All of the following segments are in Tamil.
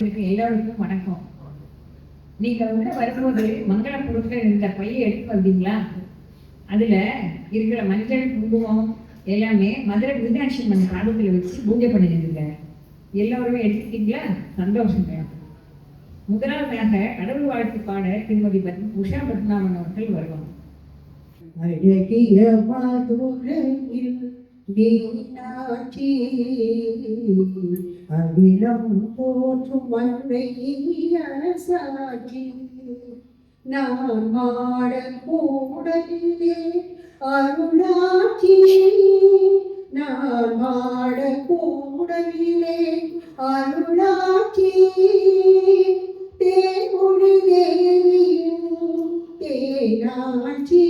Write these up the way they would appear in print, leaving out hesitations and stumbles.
எல்லோருக்கும் வணக்கம். நீங்க வரும்போது மங்கள பொருட்கள் இந்த பையை எடுத்து வந்தீங்களா? அதுல இருக்கிற மஞ்சள் குங்குமம் எல்லாமே மதுரை மீனாட்சி அம்மன் பாதத்துல வச்சு பூஜை பண்ணிருந்தீங்க. எல்லோருமே எடுத்துட்டீங்களா? சந்தோஷங்க. முதலாவதாக கடவுள் வாழ்த்து பாட திருமதி உஷா பத்மநாபன் அவர்கள் வருவாங்க. மீனாட்சி அகிலம் போற்றும் மன்னை அரசாட்சி நான் மாட கூடலிலே அருளாட்சி நான் மாட கூடலிலே அருளாட்சி தேமொழி தேவியும் தேனாட்சி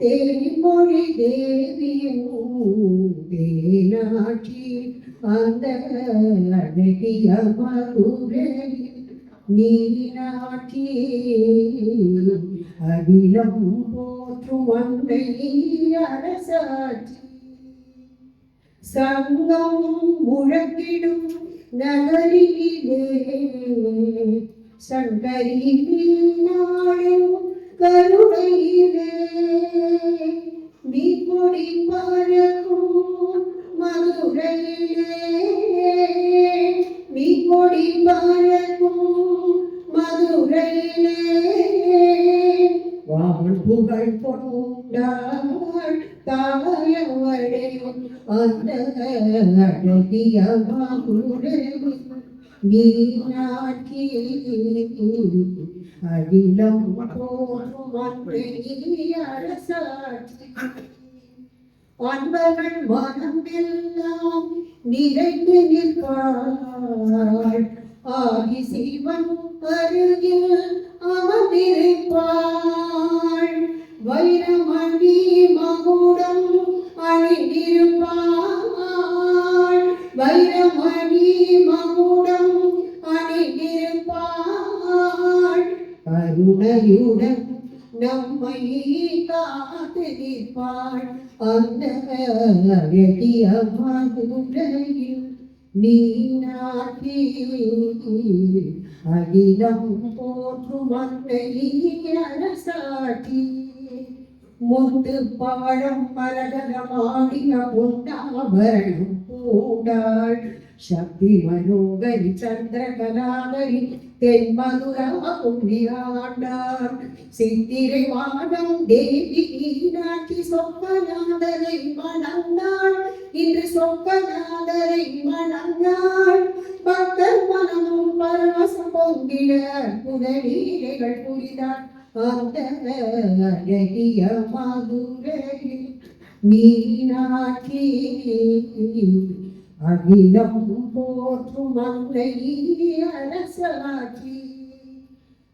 தேமொழி தேவியும் தேனாட்சி அந்த அழகிய மதுரையில் மீனாட்சி அகிலம் போற்றும் அன்னை அரசாட்சி சங்கம் முழங்கிடும் நகரிலே சங்கரி மீனாளின் கருணையிலே நீ கொடி பறக்கும் மதுரையிலே நீ கொடி பறக்கும் மதுரையிலே வான் புகழ் கொண்டாள் தாயவளே அந்த அழகிய மதுரையில் மீனாட்சி அகிலம் போற்றும் அன்னை அரசாட்சி அன்பர்கள் மனம் எல்லாம் நிறைந்து நிற்பாள் ஆகி சிவன் அருகில் அமர்ந்திருப்பாள் வைரமணி மகுடம் அணிந்திருப்பாள் வைரமணி மகுடம் அணிந்திருப்பாள் கருணையுடன் நம்மை காத்து நிற்பாள் அந்த அழகிய மதுரையில் மீனாட்சி அகிலம் போற்றும் அன்னை அரசாட்சி முத்து பாழம் மரகரமாடிய பொன்னாபரணம் பூண்டாள் சக்தி மனோகரி சந்திரகலாகரி தென்மதுரா புண்ணியாண்டார் சித்திரை வானம் தேவி மீனாட்சி சொக்கநாதரை மணந்தாள் இன்று சொக்கநாதரை மணந்தாள் பக்தர் மனமும் பரவசம் பொங்கிட புதலீலைகள் புரிந்தாள் அந்த அழகிய மதுரையில் மீனாட்சி அகிலம் போற்றும் அன்னை அரசாட்சி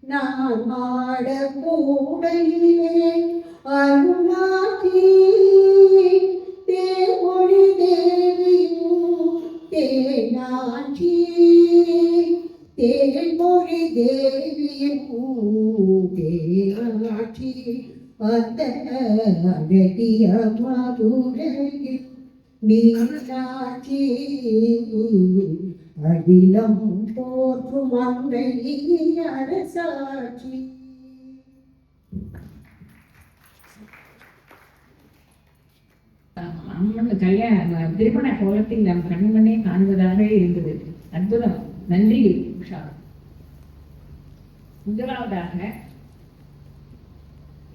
நான் ஆட கூடையிலே அருளாட்சி தேமொழி தேவியும் தேனாட்சி தேமொழி தேவியும் தேனாட்சி அந்த அழகிய மதுரையில் மீனாட்சி அகிலம் போற்றும் அன்னை அரசாட்சி. அம்மன் கல்யாண திருமண கோலத்தில் நம் கண்மண்ணே காண்பதாக இருந்தது. அற்புதம். நன்றி உஷா. முதலாவதாக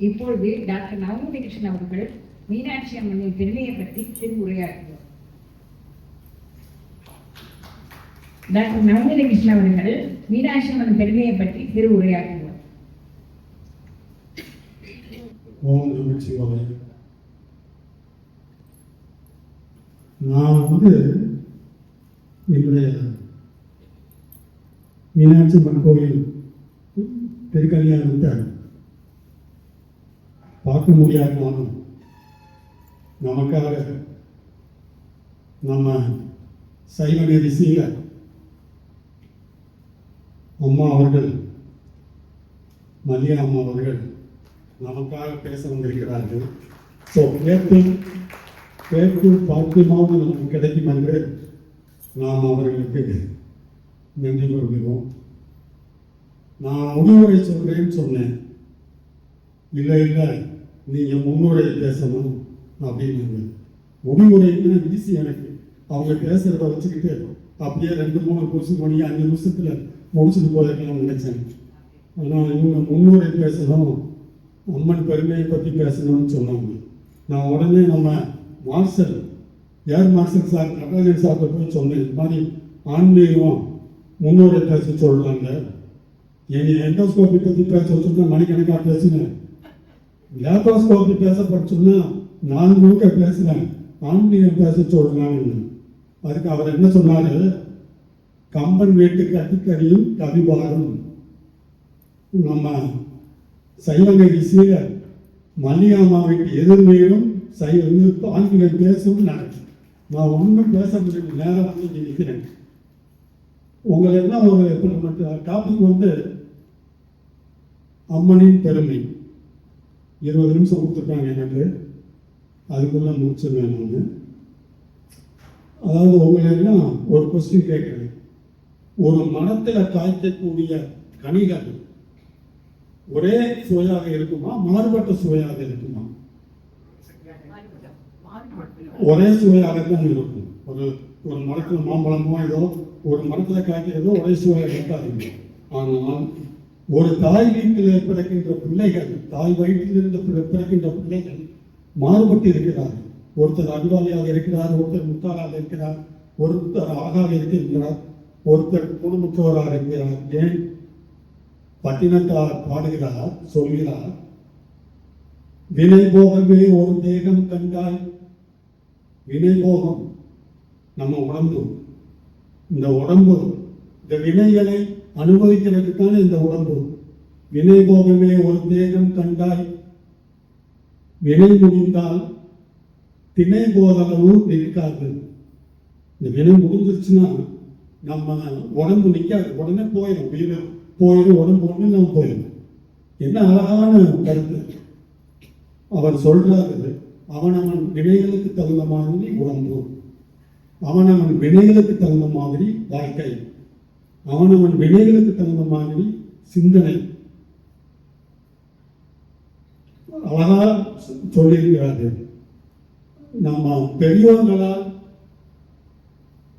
இப்பொழுது டாக்டர் நவமணி கிருஷ்ணன் அவர்கள் மீனாட்சி அம்மனின் பெருமையை பற்றி திருவுரையாற்றுவார். டாக்டர் நவமணி கிருஷ்ணன் அவர்கள் மீனாட்சி அம்மன் பெருமையை பற்றி திருவுரையாற்றுவார். ஓம் நமச்சிவாய. நான் என்னுடைய மீனாட்சி அம்மன் கோவில் திருக்கல்யாணத்தை பார்க்க முடியாதுனாலும் நமக்காக நம்ம சைவ நெறிசீல அம்மா அவர்கள் மதிய அம்மா அவர்கள் நமக்காக பேச வந்திருக்கிறார்கள். ஸோ கேட்டு பாக்கியமாக நமக்கு கிடைக்கும் என்று நாம் அவர்களுக்கு நன்றி கூறுகிறோம். நான் முடிவுரை சொல்கிறேன்னு சொன்னேன். இல்லை நீங்கள் முன்னுரை பேசணும் அப்படின்னு. முடிவுரைன்னா ஈஸி எனக்கு. அவங்க பேசுகிறத வச்சுக்கிட்டு அப்படியே 2-3 கொஸ்டின் பண்ணி 5 நிமிஷத்தில் முடிச்சுட்டு போயிருக்கலாம்னு நினைச்சேன். ஆனால் இவங்க முன்னுரை பேசணும், அம்மன் பெருமையை பற்றி பேசணும்னு சொன்னாங்க. நான் உடனே நம்ம marshal air marshal sir Natarajan சார்கிட்ட போய் சொன்னேன், இது மாதிரி ஆன்மீகம் முன்னுரை பேச சொல்கிறாங்க. எண்டோஸ்கோப்பி பற்றி பேச சொன்னால் மணிக்கணக்காக பேசுனேன். லேப்ரோஸ்கோப்பி பேசப்பட்டு சொன்னால் நான் முழுக்க பேசுகிறேன். ஆன்மீகம் பேச சொல்கிறான்னு. அதுக்கு அவர் என்ன சொன்னார், கம்பன் வீட்டு கட்டுக்கடியும் கவிபாடும். நம்ம சைவநெறி சீரர் மல்லிகாமாவுக்கு எதிர்மையிலும் ஆன்மீகம் பேசும் நான் ஒன்றும் பேச முடியும். நேரம் வந்து இங்கே நிற்கிறேன். உங்களை என்ன ஒரு டாபிக் வந்து அம்மனின் பெருமை. 20 நிமிஷம் கொடுத்துருக்காங்க எனக்கு, அதுக்குள்ள முடிச்சிருவேன் நான். அதாவது உங்களை எல்லாம் ஒரு கொஸ்டின் கேட்குறேன். ஒரு மரத்தில் காய்க்கக்கூடிய கனிகள் ஒரே சுவையாக இருக்குமா, மாறுபட்ட சுவையாக இருக்குமா? ஒரே சுவையாகத்தான் இருக்கும். ஒரு மரத்தில் மாம்பழமோ ஏதோ ஒரு மரத்தில் காய்க்கிறதோ ஒரே சுவையாக இருக்காது. ஆனால் ஒரு தாய் வீட்டில் பிறக்கின்ற பிள்ளைகள், தாய் வயிற்றிலிருந்து பிறக்கின்ற பிள்ளைகள் மாறுபட்டு இருக்கிறார்கள். ஒருத்தர் அறிவாளியாக இருக்கிறார், ஒருத்தர் முத்தாளாக இருக்கிறார், ஒருத்தர் ஆகாக இருக்கிறார், ஒருத்தர் குடும்பத்தோராக இருக்கிறார். ஏன் பட்டினத்தார் பாடுகிறார், சொல்கிறார், வினை போகவே ஒரு தேகம் கண்டாய். வினை போகம் நம்ம உடம்பு. இந்த உடம்பு இந்த வினைகளை அனுபவிக்கிறதுக்கான இந்த உடம்பு. வினை போகவே ஒரு தேகம் கண்டாய். வினை முடிந்தால் திணை போதளவு நிற்காது. இந்த வினை முடிஞ்சிருச்சுன்னா நம்ம உடம்பு நிற்காது, உடனே போயிடும். உயிர் போயிடும், உடம்பு ஒன்று நம்ம போயிடும். என்ன அழகான கருத்து அவர் சொல்றாரு. அவனவன் வினைகளுக்கு தகுந்த மாதிரி உடம்பு, அவனவன் வினைகளுக்கு தகுந்த மாதிரி வாழ்க்கை, அவனவன் வினைகளுக்கு தகுந்த மாதிரி சிந்தனை. அழகா சொல்லியிருக்கிறார்கள். நம்ம பெரியோர்களால்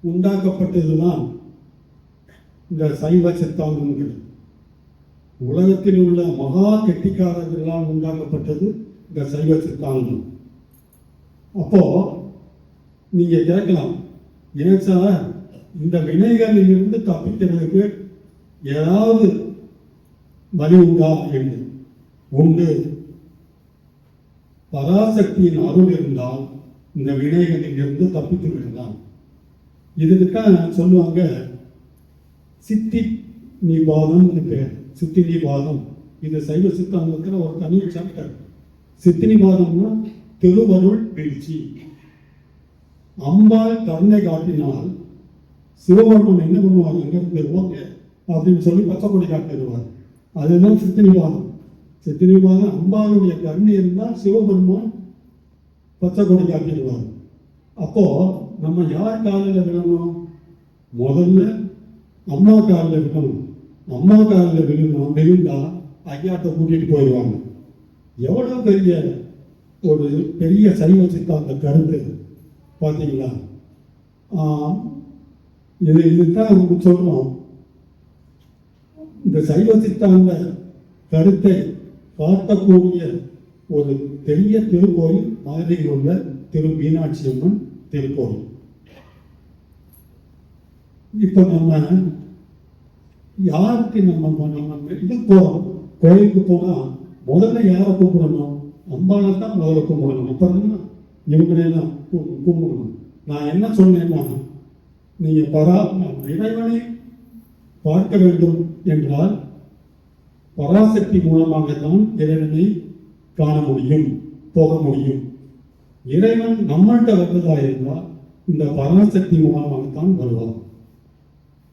உண்டாக்கப்பட்டதுதான் இந்த சைவ சித்தாந்தங்கள். உலகத்தில் உள்ள மகா கெட்டிக்காரர்களால் உண்டாக்கப்பட்டது இந்த சைவ சித்தாந்தம். அப்போ நீங்க கேட்கலாம், ஏன் சார் இந்த வினைகளில் இருந்து தப்பிக்கிறதுக்கு ஏதாவது வழி உண்டா என்று? உண்டு. பராசக்தியின் அருள் இருந்தால் இந்த வினைகளில் இருந்து தப்பித்து விடலாம். இதுக்குத்தான் சொல்லுவாங்க சித்தி நிபாதம்னு பேர். சித்தி நிபாதம் இது சைவ சித்தாந்தத்தில் ஒரு தனி சாப்டர். சித்தி நிபாதம்னா திருவருள் வீழ்ச்சி. அம்பாள் கருணை காட்டினால் சிவபெருமன் என்ன பண்ணுவாங்க, அங்கிருந்து ஓகே அப்படின்னு சொல்லி பச்சை கொடி காட்டிடுவார். அதுதான் சித்தி நிபாதம். சித்தி நிபாதம் அம்பாளுடைய கருணை இருந்தால் சிவபெருமான் பச்சை கொடி காட்டிடுவார். அப்போ நம்ம யார் காலில் விழணும்? முதல்ல அம்மா காலில் இருக்கணும். அம்மா காலில் விழுந்தா ஐயாட்ட கூட்டிட்டு போயிடுவாங்க. எவ்வளவு பெரிய சைவ சித்தாந்த கருத்து பார்த்தீங்களா? இதுதான் சொல்றோம். இந்த சைவ சித்தாந்த கருத்தை காட்டக்கூடிய ஒரு பெரிய திருக்கோயில் மதுரையில் உள்ள திரு மீனாட்சி அம்மன் திருக்கோயில். இப்ப நம்ம யாருக்கு நம்ம இது போறோம், கோயிலுக்கு போனா முதல்ல யாரை கூப்பிடணும்? அம்பாளை தான் முதல்ல கும்பிடணும். அப்புறம் இவங்களெல்லாம் கும்பிடணும். நான் என்ன சொன்னேன்னா, நீங்க இறைவனை பார்க்க வேண்டும் என்றால் பராசக்தி மூலமாகத்தான் இறைவனை காண முடியும், போக முடியும். இறைவன் நம்மள்கிட்ட வருவதா இருந்தால் இந்த பராசக்தி மூலமாகத்தான் வருவார்.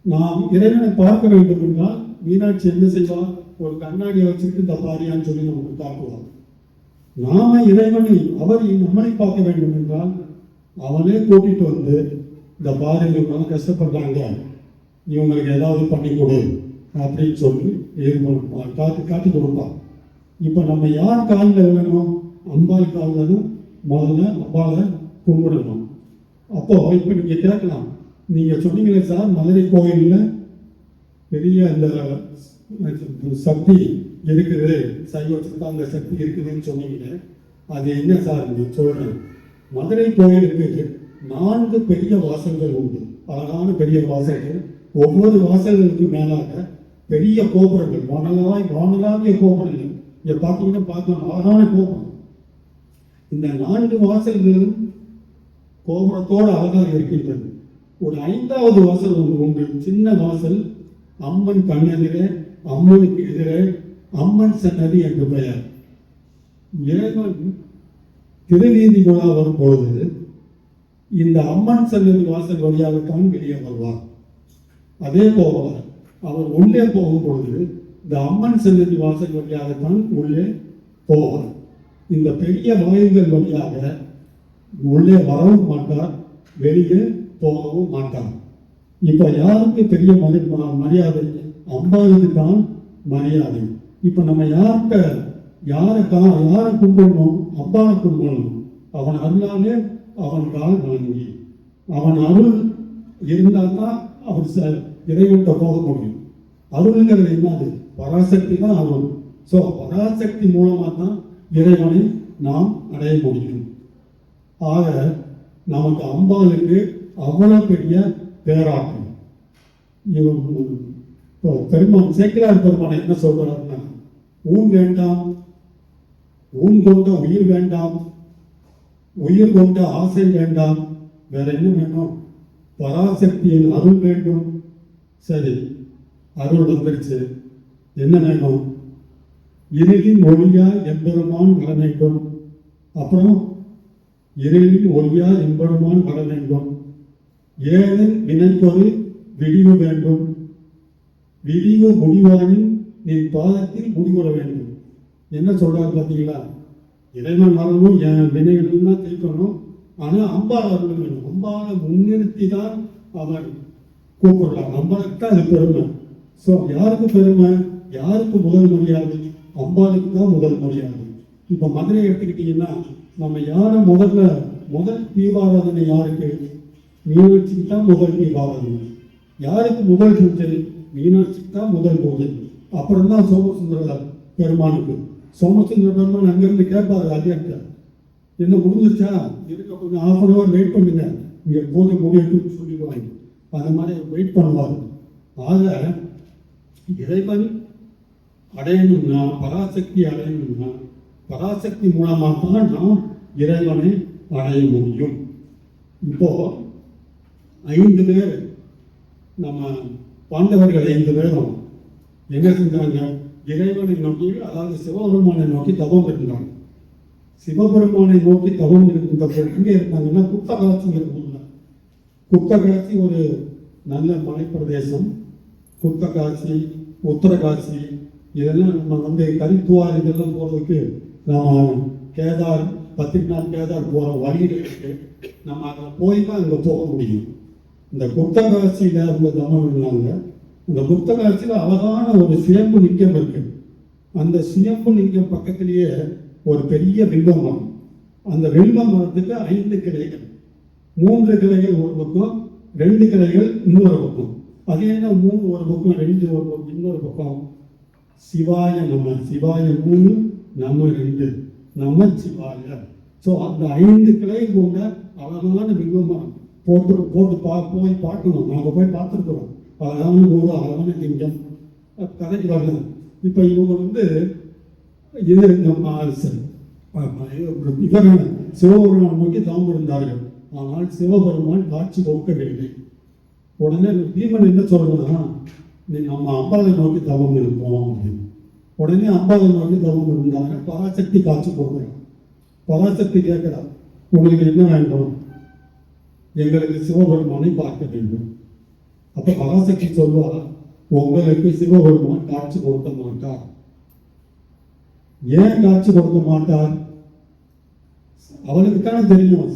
நாம் இறைவனை பார்க்க வேண்டும் என்றால் மீனாட்சி என்ன செய்வார்? ஒரு கண்ணாடியை வச்சுக்கிட்டு இந்த பாரியான்னு சொல்லி நமக்கு காட்டுவார். நாம இறைவனை நம்மளை பார்க்க வேண்டும் என்றால் அவனே கூட்டிட்டு வந்து இந்த பாரிகள் கஷ்டப்படுறாங்க, இவங்களுக்கு ஏதாவது பண்ணி கொடு அப்படின்னு சொல்லி இது பண்ணுவான், காட்டி கொடுப்பான். இப்போ நம்ம யார் காலில் விழணும்? அம்பாள் காலில் தான் முதல்ல அம்பாவை கும்பிடணும். அப்போ இப்போ நீங்கள் கேட்கலாம், நீங்கள் சொன்னீங்களே சார் மதுரை கோயிலில் பெரிய அந்த சக்தி இருக்குது, சைவத்துக்கு அந்த சக்தி இருக்குதுன்னு சொன்னீங்க, அது என்ன சார் நீங்கள் சொல்கிறேன். மதுரை கோயிலுக்கு 4 பெரிய வாசல்கள் உண்டு, அழகான பெரிய வாசல்கள். ஒவ்வொரு வாசல்களுக்கு மேலாக பெரிய கோபுரங்கள், வானலாவிய கோபுரங்கள். இங்கே பார்த்தீங்கன்னா பார்க்கலாம், அழகான கோபுரம். இந்த 4 வாசல்களும் கோபுரத்தோடு அழகாக இருக்கின்றது. ஒரு 5வது வாசல் உண்டு, சின்ன வாசல். அம்மன் கண்ணெதிரே, அம்மனுக்கு எதிரே அம்மன் சன்னதி என்று பெயர். இறைவன் திருவீதி விழா வரும் பொழுது இந்த அம்மன் சன்னதி வாசல் வழியாகத்தான் வெளியே வருவார். அதே போல அவர் உள்ளே போகும் பொழுது இந்த அம்மன் சன்னதி வாசல் வழியாகத்தான் உள்ளே போவார். இந்த பெரிய வாயில்கள் வழியாக உள்ளே வரவும் மாட்டார், வெளியே போகவும் மாட்டார். இப்ப யாருக்கு பெரிய மரியாதை? அம்பாளுக்கு தான் மரியாதை. இப்ப நம்ம யாரை கும்பிடணும்? அம்பாவை கும்பிடணும். அவன் அருளாலே அவன் கால் வணங்கி, அவன் அருள் இருந்தால் தான் அவர் இறைவன்கிட்ட போக முடியும். அருள்ங்கிறது என்னது? பராசக்தி தான் அருள். ஸோ பராசக்தி மூலமாக தான் இறைவனை நாம் அடைய முடியும். ஆக நமக்கு அம்பாளுக்கு அவ்வளோ பெரிய பேராகும். இவன் பெருமான் சேக்கிரார் பெருமான் என்ன சொல்றாருன்னா, ஊன் வேண்டாம், ஊன் கொண்ட உயிர் வேண்டாம், உயிர் கொண்ட ஆசை வேண்டாம், வேற என்ன வேணும்? பராசக்தியின் அருள் வேண்டும். சரி, அருள் வந்துருச்சு, என்ன வேணும்? இருளின் ஒளியா எம்பெருமான் வர வேண்டும். அப்புறம் இருளின் ஒளியா எம்பெருமான் வர வேண்டும். ஏழு வினைப்பொரு விடிவு வேண்டும். விடிவு முடிவாயின் நீ பாதத்தில் முடிவுற வேண்டும். என்ன சொல்றாரு பார்த்தீங்களா? இறைவன் வரணும், என் வினைகள்லாம் தீர்க்கணும், ஆனால் அம்பாள் அருள் வேணும். அம்பாளை முன்னிறுத்தி தான் அவன் கூப்பிடுறான். அம்பாளுக்கு தான் அது பெருமை. ஸோ யாருக்கு பெருமை? யாருக்கு முதல் மரியாதை? அம்பாளுக்கு தான் முதல் மரியாதை. இப்போ மதுரை எடுத்துக்கிட்டீங்கன்னா நம்ம யாரை முதல் தீபாராதனை யாருக்கு? மீனாட்சிக்கு தான் முதல் தீபாராதனை. யாருக்கு முதல் பூஜை? மீனாட்சிக்கு தான் முதல் பூஜை. அப்புறம் தான் சோமசுந்தர பெருமானுக்கு. சோமசுந்தர பெருமான் அங்கிருந்து கேட்பாரு, அதிகாரிட்ட, என்ன முடிஞ்சிருச்சா? இருக்க கொஞ்சம் 1/2 hour வெயிட் பண்ணுங்க, இங்கே பூஜை முடியட்டுன்னு சொல்லிடுவாங்க. அந்த மாதிரி வெயிட் பண்ணுவார். ஆக இறைவன் அடையணும்னா, பராசக்தி அடையணும்னா, பராசக்தி மூலமாக தான் நாம் இறைவனை அடைய முடியும். இப்போ 5 பேர், நம்ம பாண்டவர்கள் 5 பேரும் என்ன செஞ்சாங்க? இறைவனை நோக்கி, அதாவது சிவபெருமானை நோக்கி தவம் இருந்தாங்க. சிவபெருமானை நோக்கி தவம் இருக்கின்ற எங்கே இருந்தாங்கன்னா குப்தகாட்சிங்கிற ஊர்ல. குப்தகாட்சி ஒரு நல்ல மலைப்பிரதேசம். குப்தகாட்சி, உத்தரகாட்சி, இதெல்லாம் நம்ம கரித்துவார் இதெல்லாம் போகிறதுக்கு நம்ம கேதார், பத்ரிநாத் கேதார் போகிற வழியில் இருக்கு. நம்ம அதில் போய் தான் அங்கே போக முடியும். இந்த குப்தகாட்சியில் அவங்க தவம் இருந்தாங்க. இந்த குப்தகாட்சியில் அழகான ஒரு சிவப்பு லிங்கம் இருக்கு. அந்த சிவப்பு லிங்கம் பக்கத்திலேயே ஒரு பெரிய வில்வ மரம். அந்த வில்வ மரத்துக்கு 5 கிளைகள், 3 கிளைகள் ஒரு பக்கம், 2 கிளைகள் இன்னொரு பக்கம். அது என்ன 3 ஒரு பக்கம், 2 ஒரு பக்கம், இன்னொரு பக்கம்? சிவாய நம, சிவாய 3, நம்ம 2, நம சிவாய. ஸோ அந்த 5 கிளை கொண்ட அழகான வில்வ மரம் போய் பார்க்கணும். நாங்கள் போய் பார்த்துருக்குறோம். அழகான ஊர், அழகான லிங்கம், கதைக்கு வரல. இப்போ இவங்க இது நம்ம இவரான சிவபெருமான் நோக்கி தவம் இருந்தார்கள். ஆனால் சிவபெருமான் காட்சி கொடுக்கவில்லை. உடனே பீமன் என்ன சொல்றதுன்னா, நம்ம அம்பாவை நோக்கி தவம் இருப்போம் அப்படின்னு. உடனே அம்பாவை நோக்கி தவம் இருந்தாங்க. பராசக்தி காட்சி கொடுக்குறாங்க. பராசக்தி கேட்கிறார், உங்களுக்கு என்ன வேண்டும்? எங்களுக்கு சிவபெருமானை பார்க்க வேண்டும். அப்ப பராசக்தி சொல்வார், உங்களுக்கு சிவபெருமான் காட்சி கொடுக்க மாட்டார். ஏன் காட்சி கொடுக்க மாட்டார்? அவனுக்கு தானே தெரியும்,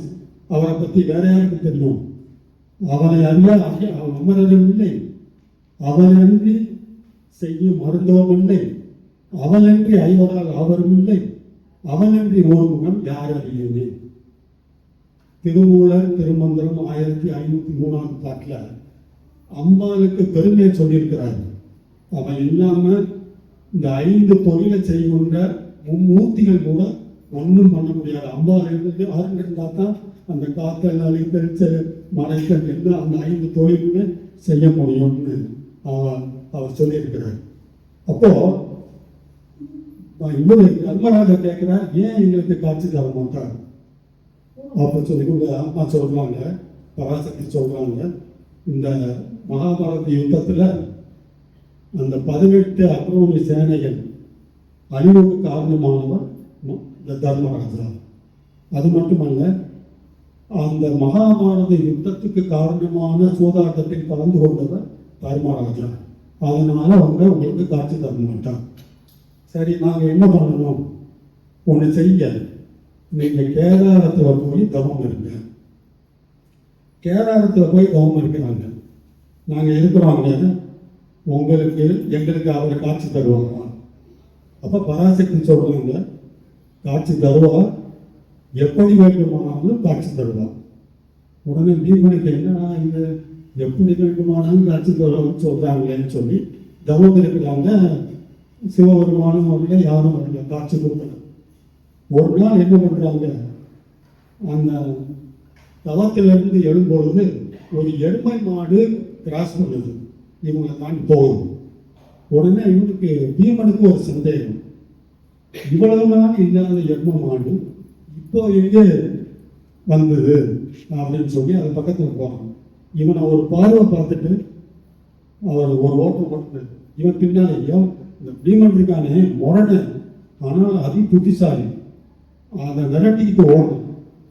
அவரை பத்தி வேற யாருக்கு தெரியும்? அவனை அறிய அமரரும் இல்லை, அவனன்றி செய்யும் மருந்தோம் இல்லை, அவனன்றி ஐவரால் அவரும் இல்லை, அவனன்றி ஓர்முகம் யார் அறியுமே. திருமூலர் திருமந்திரம் 1503 பாட்டில் அம்பாளுக்கு பெருமையை சொல்லியிருக்கிறார். அவன் இல்லாம இந்த 5 தொழிலை செய்கின்ற மும்மூர்த்திகள் கூட ஒன்றும் பண்ண முடியாது. அம்பாள் இருந்து யாருன்னு இருந்தா தான் அந்த காத்தல் அழித்தல் மறைத்தல் எல்லாம் அந்த 5 தொழிலுமே செய்ய முடியும்னு அவர் சொல்லியிருக்கிறார். அப்போ இவரு தர்மராஜர் கேட்கிறார், ஏன் எங்களுக்கு காட்சி தர மாட்டார் அப்ப சொல்லி அம்மா சொல்றாங்க, பராசக்தி சொல்றாங்க, இந்த மகாபாரத யுத்தத்துல அந்த 18 அக்ரோனி சேனைகள் அழிவுக்கு காரணமானவர் இந்த தர்மராஜா. அது மட்டுமல்ல, அந்த மகாபாரத யுத்தத்துக்கு காரணமான சூதாட்டத்தில் கலந்து கொண்டவர் தர்மராஜா. அதனால அவங்க உங்களுக்கு காட்சி தர மாட்டாங்க. சரி, நாங்க என்ன பண்ணணும்? ஒண்ணு செய்ய, நீங்க கேதாரத்துல போய் தவம் இருங்க. கேதாரத்துல போய் தவம் இருக்கிறாங்க, நாங்க இருக்கிறோங்க, உங்களுக்கு எங்களுக்கு அவர் காட்சி தருவாங்க. அப்ப பராசக்தி சொல்றாங்க, காட்சி தருவா, எப்படி வேண்டுமானாலும் காட்சி தருவா. உடனே பீமனுக்கு என்ன இது எப்படி வேண்டுமானாலும் காட்சி தருவான்னு சொல்றாங்களேன்னு சொல்லி தவம் இருக்கிறாங்க. சிவபெருமானும் வரல, யாரும் வரல, காட்சி கொடுக்கல. ஒரு நாள் என்ன பண்றாங்க, அந்த தவத்திலிருந்து எழும்பொழுது ஒரு எருமை மாடு கிராஸ் பண்ணுது, இவங்களை தாண்டி போகுது. உடனே இவனுக்கு பீமனுக்கு ஒரு சந்தேகம், இவ்வளவு நாள் இல்லாத எருமை மாடு இப்போ எங்கே வந்தது அப்படின்னு சொல்லி அது பக்கத்தில் போறான். இவனை ஒரு பார்வை பார்த்துட்டு அவர் ஒரு ஓட்டம் போட்டு, இவன் பின்னாலேயோ இந்த பீமன் இருக்கானே முரணை, ஆனால் அதி புத்திசாலி, அதை விரட்டிக்கிட்டு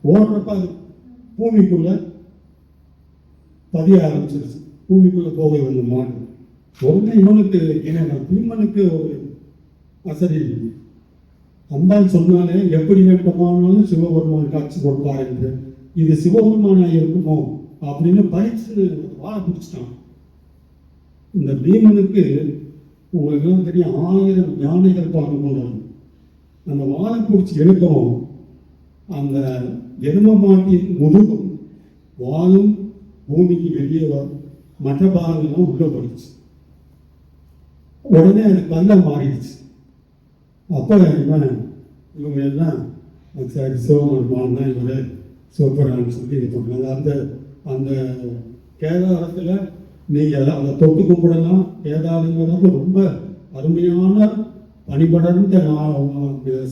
ஓடுறப்ப அது பூமிக்குள்ள பதிய ஆரம்பிச்சிருச்சு, பூமிக்குள்ள போக வேண்டிய மாடு. உடனே இவனுக்கு என்ன பீமனுக்கு ஒரு அசரி, அம்பாள் சொன்னாலே எப்படி வேண்டுமானாலும் சிவபெருமான் காட்சி கொடுப்பார் என்று, இது சிவபெருமானா இருக்குமோ அப்படின்னு பயிற்சி வாழை பிடிச்சிட்டான். இந்த பீமனுக்கு உங்களுக்கு தெரியும், 1000 யானைகள் பாகம் கொண்டாங்க. அந்த வாழை பிடிச்சி எடுக்கவும் அந்த எரும மாட்டின் முதுகும் வாழும் பூமிக்கு வெளியே வரும், மற்ற பாகங்கள்லாம் உள்ள போயிடுச்சு. உடனே அது கல்ல மாறிடுச்சு. அப்போ இவங்க எல்லாம் சரி சிவபெருமான் தான் இவரு சிவபெருமான் சொல்லி இது பண்ணுறாங்க. அந்த அந்த கேதாரத்தில் நீங்கள் அதை தொட்டு கும்பிடலாம். கேதாரங்கிறது ரொம்ப அருமையான பனிபடர்ந்த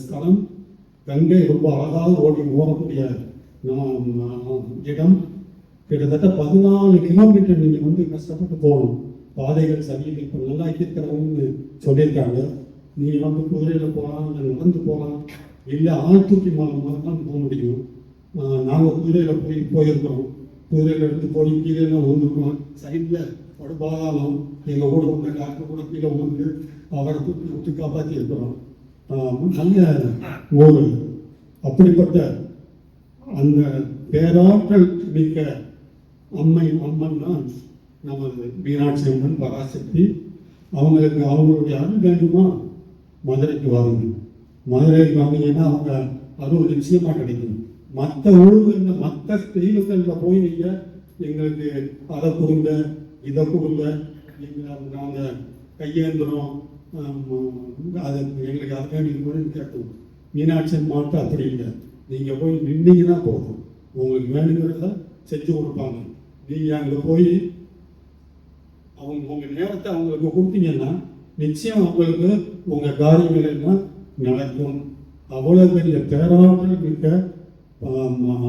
ஸ்தலம். கங்கை ரொம்ப அழகாக ஓடக்கூடிய இடம். கிட்டத்தட்ட 14 கிலோமீட்டர் நீங்கள் கஷ்டப்பட்டு போகணும். பாதைகள் சரியில்லை, இப்போ நல்லா இருக்கிறவங்கன்னு சொல்லியிருக்காங்க. நீங்கள் குதிரையில் போகலாம், இல்லை நடந்து போகலாம், இல்லை ஆள் தூக்கி மாதிரி தான் போக முடியும். நாங்கள் குதிரையில் போயிருக்கிறோம். குதிரையில் எடுத்து போய் கீழே விழுந்துருக்கோம். சைடில் ஒரு பாதாளம், எங்கள் கூட உள்ள டாக்டர் கூட கீழே விழுந்து அவரை தூக்கி காப்பாற்றி இருக்கிறோம். நல்ல ஒரு அப்படிப்பட்ட அந்த பேராற்றல் மிக்க அம்மன் தான் நமது மீனாட்சி அம்மன் பராசக்தி. அவங்களுக்கு அவங்களுடைய அருள் வேண்டுமா, மதுரைக்கு வாருங்க. மதுரைக்கு வந்தீங்கன்னா அவங்க அருள் நிச்சயமாக கிடைக்கும். மற்ற ஊர்களில் மற்ற தெய்வங்களில் போய் நீங்கள் எங்களுக்கு அதை கொடுங்க இதை கொடுங்க, நாங்கள் கையேந்திரம் அதை எங்களுக்கு அதை வேணும்னு கேட்கணும். மீனாட்சி அம்மாவுக்கு அப்படி இல்லை, நீங்கள் போய் நின்னீங்கன்னா போதும், உங்களுக்கு வேணுங்கிறத செஞ்சு கொடுப்பாங்க. நீங்கள் அங்கே போய் உங்கள் நேரத்தை அவங்களுக்கு கொடுத்தீங்கன்னா நிச்சயம் அவங்களுக்கு உங்கள் காரியங்கள் எல்லாம் நடக்கும். அவ்வளோ பெரிய பேராற்றல் மிக்க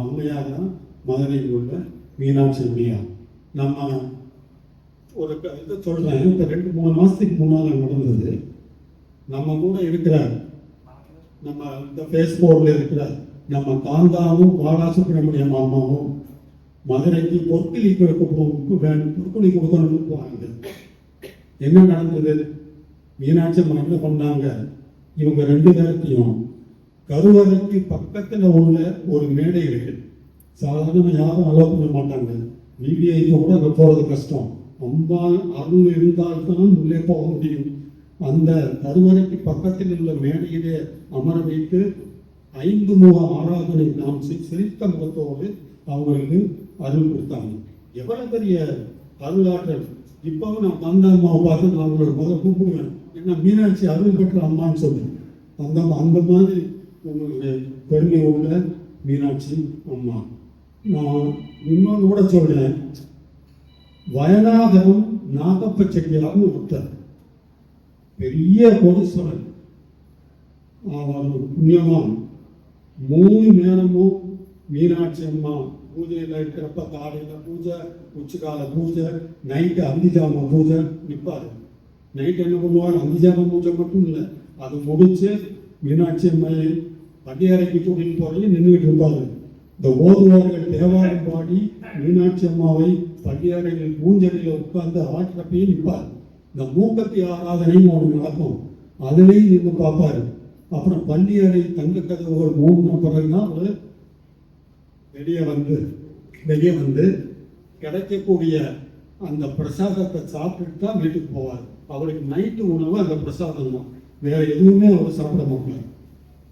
அம்மையாக தான் மதுரையில் உள்ள மீனாட்சி அம்மையா. நம்ம ஒரு இதை சொல்கிறேன், இப்போ 2-3 மாதத்துக்கு முன்னால் நடந்தது. நம்ம கூட இருக்கிற நம்ம இந்த ஃபேஸ்புக்கில் இருக்கிற நம்ம காந்தாவும் பாலசுப்ரமணிய மாமாவும் மதுரைக்கு பொற்களி பொற்களி கொடுக்கணும்னு போனாங்க. என்ன நடந்தது? மீனாட்சி அம்மா என்ன பண்ணாங்க, இவங்க 2 பேர்த்தையும் கருவறைக்கு பக்கத்தில் உள்ள ஒரு மேடை இருக்கு. சாதாரண யாரும் அலோவ் பண்ண மாட்டாங்க, விவிஐக்கு கூட அங்கே போகிறது கஷ்டம். அம்பாள் அருள் இருந்தால்தான் உள்ளே போக முடியும். அந்த கருவறைக்கு பக்கத்தில் உள்ள மேடையிலே அமர வைத்து 5 முக ஆராதனை நாம் சிரித்த முகத்தோடு அவங்களுக்கு அருள் கொடுத்தாங்க. எவ்வளவு பெரிய அருளாற்றல்! இப்பவும் நான் தந்த அம்மாவை பார்த்து நான் அவங்களோட முதல் கூப்பிடுவேன், ஏன்னா மீனாட்சி அருள் பெற்ற அம்மான்னு சொல்லுவேன். அந்த மாதிரி உங்களுக்கு பெருமை உள்ள மீனாட்சி அம்மா. நான் இன்னொன்று கூட சொல்றேன், வயநாதரும் நாகப்ப செட்டியார்னு ஒருத்தர் பெரிய கோடீஸ்வரன், அவர் புண்ணியவான். 3 நேரமும் மீனாட்சி அம்மா பூஜையில் இருக்கிறப்ப காலையில் பூஜை, உச்சிக்கால பூஜை, நைட்டு அந்திஜாம பூஜை நிற்பார். நைட்டு என்ன பண்ணுவார், அந்திஜாம பூஜை மட்டும் இல்லை, அது முடிச்சு மீனாட்சி அம்மையை பண்டிகரைக்கு கூட்டிட்டு போய் நின்றுகிட்டு இருப்பார். இந்த ஓதுவார்கள் தேவாரம் பாடி மீனாட்சி அம்மாவை பண்டிகரையில் பூஞ்சலியில் உட்கார்ந்து ஆற்றப்பையே நிற்பார். இந்த மூக்கத்தி ஆராதனைன்னு ஒன்று நடக்கும், அதுலேயும் நின்று பார்ப்பார். அப்புறம் பள்ளியறை தங்க கதவுகள் மூணு பிறகுதான் அவர் வெளியே வந்து கிடைக்கக்கூடிய அந்த பிரசாதத்தை சாப்பிட்டுட்டு தான் வீட்டுக்கு போவார். அவருக்கு நைட்டு உணவு அந்த பிரசாதம் தான், வேற எதுவுமே அவர் சாப்பிட மாட்டார்.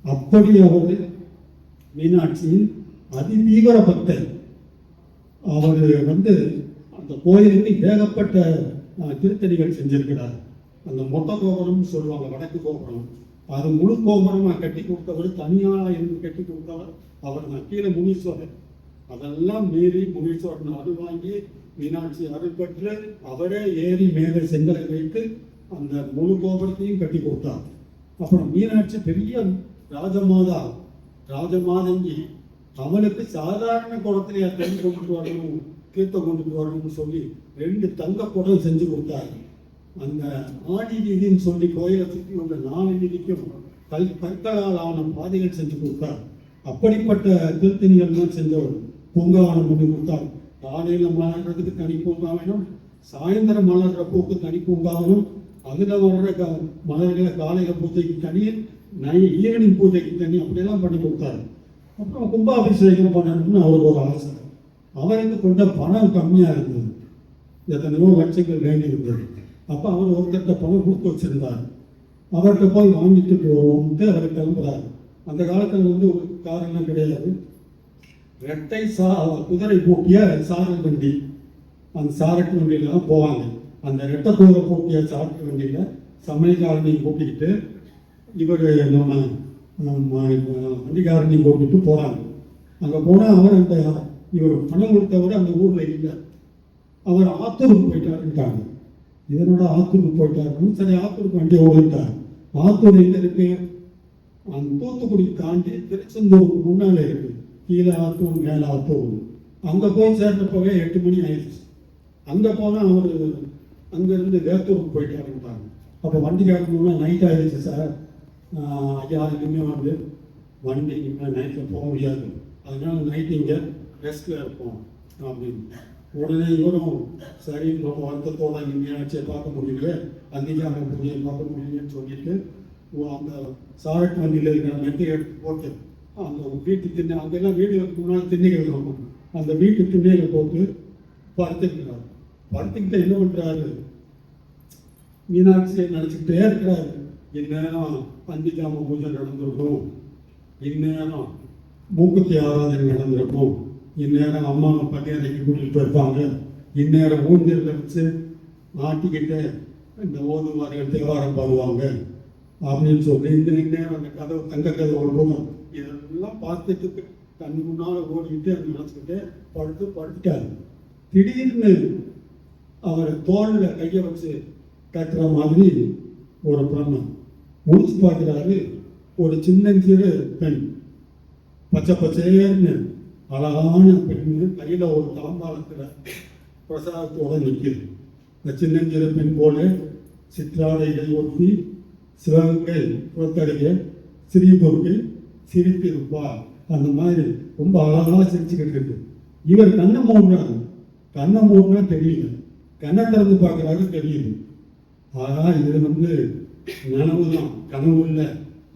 அப்படி அவர் மீனாட்சியின் அதிதீவிர பக்தர். அவர் அந்த கோயிலுக்கு ஏகப்பட்ட திருத்தணிகள் செஞ்சிருக்கிறார். அந்த மொத்த கோபுரம்னு சொல்லுவாங்க, வடக்கு கோபுரம், அது முழு கோபுரமாக கட்டி கொடுத்தவர், தனியாக இருந்து கட்டி கொடுத்தவர் அவர் தான். கீழே முனீஸ்வரர், அதெல்லாம் மீறி முனீஸ்வரன் அருள் வாங்கி மீனாட்சி அருள் பெற்று அவரே ஏறி மேலே செங்கலை வைத்து அந்த முழு கோபுரத்தையும் கட்டி கொடுத்தார். அப்புறம் மீனாட்சி பெரிய ராஜமாதங்கி, அவனுக்கு சாதாரண குடத்திலேயே தண்ணி கொண்டுட்டு வரணும், தீர்த்தம் கொண்டுட்டு வரணும்னு சொல்லி 2 தங்க குடம் செஞ்சு கொடுத்தாரு. அந்த ஆடி வீதின்னு சொல்லி கோயிலை சுற்றி உள்ள 4 வீதிக்கும் கற்களால் ஆன பாதைகள் செஞ்சு கொடுத்தார். அப்படிப்பட்ட திருத்தணிகள்லாம் செஞ்சவர். பூங்காவனம் பண்ணி கொடுத்தார். காலையில் மலர்றதுக்கு தனி பூங்காவனம், சாயந்தரம் மலர்ற பூக்கு தனி பூங்காவனம், அதில் வர்ற மலர்களை காலையில் பூஜைக்கு தனி, ஈவினிங் பூஜைக்கு தனி, அப்படியெல்லாம் பண்ணி கொடுத்தாரு. அப்புறம் கும்பாபிஷேகம் பண்ணணும்னு அவருக்கு ஒரு ஆசை. அவருக்கு கொஞ்சம் பணம் கம்மியாக இருந்தது, எத்தனையோ லட்சங்கள் வேண்டி இருந்தது. அப்போ அவர் ஒருத்தர்கிட்ட பணம் கொடுத்து வச்சிருந்தார். அவர்கிட்ட போய் வாங்கிட்டு போவோம்ட்டு அவர் கிளம்புறாரு. அந்த காலத்தில் ஒரு காரெல்லாம் கிடையாது, ரெட்டை குதிரை பூட்டிய சாரல் வண்டி, அந்த சாரட்டு வண்டியில தான் போவாங்க. அந்த ரெட்டை குதிரை பூட்டிய சாரட்டு வண்டியில சமையல்காரனையும் கூட்டிக்கிட்டு இவர் நம்ம வண்டிக்காரனையும் கூட்டிட்டு போறாங்க. அங்கே போனால் அவர் இவர் பணம் கொடுத்தவர் அந்த ஊரில் இல்லை, அவர் ஆத்தூருக்கு போயிட்டாருட்டாங்க. இதனோட ஆத்தூருக்கு போயிட்டாருன்னு சரி, ஆத்தூருக்கு வண்டி ஓடிட்டார். ஆத்தூர் எங்க இருக்கு, அந்த தூத்துக்குடி தாண்டி திருச்செந்தூருக்கு முன்னாலே இருக்கு. கீழே ஆத்தூர் மேலே ஆத்தூர். அங்கே போய் சேர்ந்தப்பவே 8 மணி ஆயிடுச்சு. அங்கே போனால் அவர் அங்கேருந்து வேத்தூருக்கு போயிட்டாருட்டாங்க. அப்போ வண்டிக்காரங்க நைட் ஆயிடுச்சு சார், ஐயா இனிமேல் வண்டி இனிமேல் நைட்டில் போக முடியாது, அதனால நைட்டு இங்கே ரெஸ்ட்டில் இருப்போம் அப்படின்னு. உடனே இவரும் சரி ரொம்ப வருத்தத்தோட மீனாட்சியை பார்க்க முடியல, அன்னைக்கான பூஜையை பார்க்க முடியலன்னு சொல்லிட்டு அந்த சாரட் வண்டியில் இருக்கிற மெட்டை எடுத்து போட்டு அந்த வீட்டு திண்ணை, அங்கெல்லாம் வீடு முன்னாடி திண்ணைகள் இருக்கும், அந்த வீட்டு திண்ணையில் போட்டு படுத்துக்கிறார். படுத்துக்கிட்ட என்ன பண்ணுறாரு, மீனாட்சியை நினச்சிக்கிட்டே இருக்கிறாரு. இந்நேரம் அந்திஜாம பூஜை நடந்திருக்கும், இந்நேரம் மூக்குத்தி ஆராதனை நடந்திருக்கும், இந்நேரம் அம்மா பள்ளியறைக்கு கூட்டிகிட்டு போயிருப்பாங்க, இந்நேரம் ஊஞ்சலில் வச்சு ஆட்டிக்கிட்டு இந்த ஓதுவார்கள் தேவாரம் பாடுவாங்க அப்படின்னு சொல்லி இந்நேரம் அந்த கதவு தங்க கதவு ஒழுங்கும் இதெல்லாம் பார்த்துட்டு கண்ணு முன்னால் ஓடிக்கிட்டு அதை நினச்சிக்கிட்டு படுத்துட்டாரு. திடீர்னு அவர் தோளில் கையை வச்சு கட்டுற மாதிரி ஒரு பிரம்மன் முடிச்சு பார்க்குறாரு. ஒரு சின்னஞ்சிறு பெண், பச்சை பச்சையர்னு அழகான பெண்ணு, கையில் ஒரு தாம்பாளத்தில் பிரசாதத்தோடு நிற்குது. இந்த சின்னஞ்சிறு பெண் போல சிற்றாடையை ஒட்டி சிவகங்கை புறத்தடிய சிறியபொருக்கு சிரித்திருப்பார், அந்த மாதிரி ரொம்ப அழகாக சிரிச்சுக்கிட்டு இருக்கு. இவர் கண்ணை மூடுனா தெரியல, கண்ணை திறந்து பார்க்குறாரு தெரியுது. இது நனவு தான், கனவு இல்லை.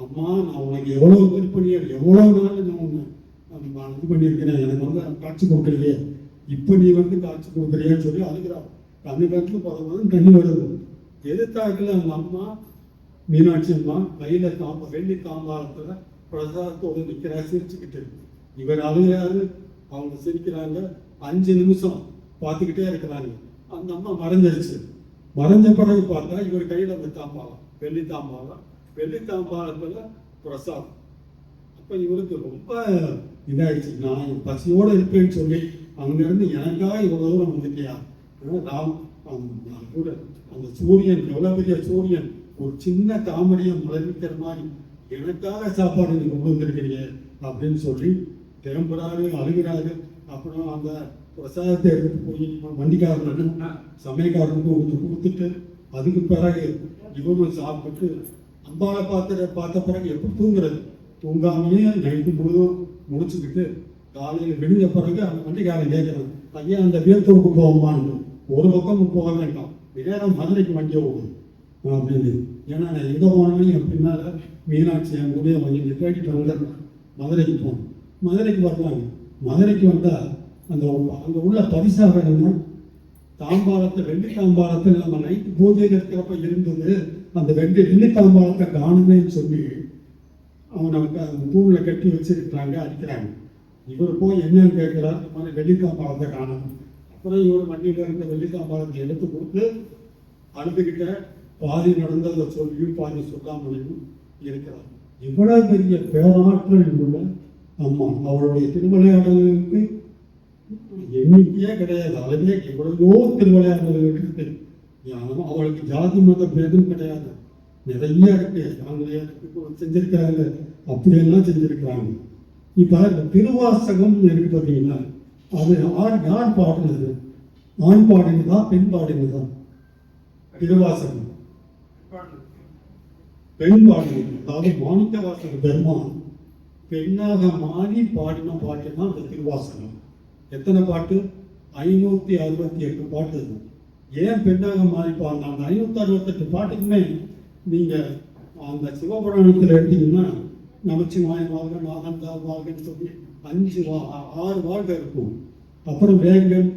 அம்மா நான் உனக்கு எவ்வளோ திருப்பணியர், எவ்வளோ நாள் நான் உன்னை இது பண்ணியிருக்கிறேன், எனக்கு காட்சி கொடுக்குறியே, இப்போ நீ காட்சி கொடுக்குறியன்னு சொல்லி அழுகிறார். தண்ணி கட்டில் பார்க்கும்போது தண்ணி வருது. எதிர்த்தாக்கில் அவங்க அம்மா மீனாட்சி அம்மா கையில் வெள்ளி தாம்பாளத்தில் பிரசாதத்தோடு நிற்கிறா சிரிச்சுக்கிட்டு. இவர் அழுகிறாரு, அவங்க சிரிக்கிறாங்க. 5 நிமிஷம் பார்த்துக்கிட்டே இருக்கிறாங்க. அந்த அம்மா மறைஞ்சிருச்சு. மறைஞ்ச பிறகு பார்த்தா இவர் கையில் அந்த தாம்பாளம், வெள்ளி தாம்பாளம், வெள்ளி தாம்பாளத்தில் பிரசாதம். அப்போ இவருக்கு ரொம்ப இதாகிடுச்சு. நான் பசியோடு இருப்பேன்னு சொல்லி அங்கேருந்து எனக்காக இவ்வளோ தூரம் வந்துட்டியா? ராம் கூட அந்த சூரியன், எவ்வளோ பெரிய சூரியன், ஒரு சின்ன தாமரையை மலர்விக்கிற மாதிரி எனக்காக சாப்பாடு நீ கொண்டு வந்திருக்கிறீங்க அப்படின்னு சொல்லி திரும்புறாரு, அழுகிறாரு. அப்புறம் அந்த பிரசாதத்தை எடுத்துட்டு போய் வண்டிக்காரனுக்கும் சமயக்காரனுக்கும் கொஞ்சம் கொடுத்துட்டு அதுக்கு பிறகு இவரும் சாப்பிட்டு அம்பாவை பார்த்த பிறகு எப்படி தூங்குறது? தூங்காமையே நைட்டு முழுதும் முடிச்சுக்கிட்டு காலையில் விழுந்த பிறகு அந்த வண்டிக்காரன் கேட்குறான், ஐயா அந்த வீரத்தூருக்கு போகுமான்னு. ஒரு பக்கம் போக வேண்டாம், நேரம் மதுரைக்கு வண்டியை ஓடும் அப்படின்னு. ஏன்னா நான் எங்கே போனாலும் என் பின்னால் மீனாட்சி என் கூட வந்து கேட்டுட்டு வந்துடுறேன். மதுரைக்கு போகணும். மதுரைக்கு வரலாங்க. மதுரைக்கு வந்தால் அந்த அங்கே உள்ள பரிசாக தாம்பாளத்தை, வெள்ளி தாம்பாளத்தில் நம்ம நைட்டு பூஜை இருக்கிறப்ப இருந்தது. அந்த வெள்ளி தாம்பாளத்தை காணுமேன்னு சொல்லி அவனை தூணில் கட்டி வச்சிருக்கிறாங்க, அடிக்கிறாங்க. இவர் போய் என்னன்னு கேட்கிறார், இந்த மாதிரி வெள்ளி தாம்பாளத்தை காணணும். அப்புறம் இவர் வண்டியில் இருந்த வெள்ளி தாம்பாளத்தை எடுத்து கொடுத்து அழுதுகிட்ட பாதி நடந்ததை சொல்லியும் பாதி சொல்லாமலையும் இருக்கிறார். இவ்வளவு பெரிய பேராற்றல் உள்ள அம்மா. அவருடைய திருவிளையாடல்களுக்கு எண்ணிக்கையே கிடையாது, அளவே எவ்வளவோ திருவிளையாடல்கள் இருக்கு. அவளுக்கு ஜாதி மத பேதம் கிடையாது, நிறைய இருக்கு. அவங்க செஞ்சிருக்கிறாங்க, அப்படியெல்லாம் செஞ்சிருக்கிறாங்க. இப்ப இந்த திருவாசகம் இருக்கு பார்த்தீங்கன்னா, அது யார் பாடினது? ஆண் பாடினதா பெண் பாடினதா? திருவாசகம் பெண் பாடினது. அதாவது மாணிக்க வாசக பெருமான் பெண்ணாக மாறி பாடின பாட்டு தான் அந்த திருவாசகம். எத்தனை பாட்டு? 568 பாட்டு. ஏன் பெண்ணாக மாறி பாடினா? அந்த 568 பாட்டுக்குமே நீங்க அந்த சிவபுராணத்தில் எடுத்தீங்கன்னா நமச்சிவாய வாழ்க, நாகந்தா வாழ்கன்னு சொல்லி 6 வாழ்க இருக்கும். அப்புறம் வேங்கன்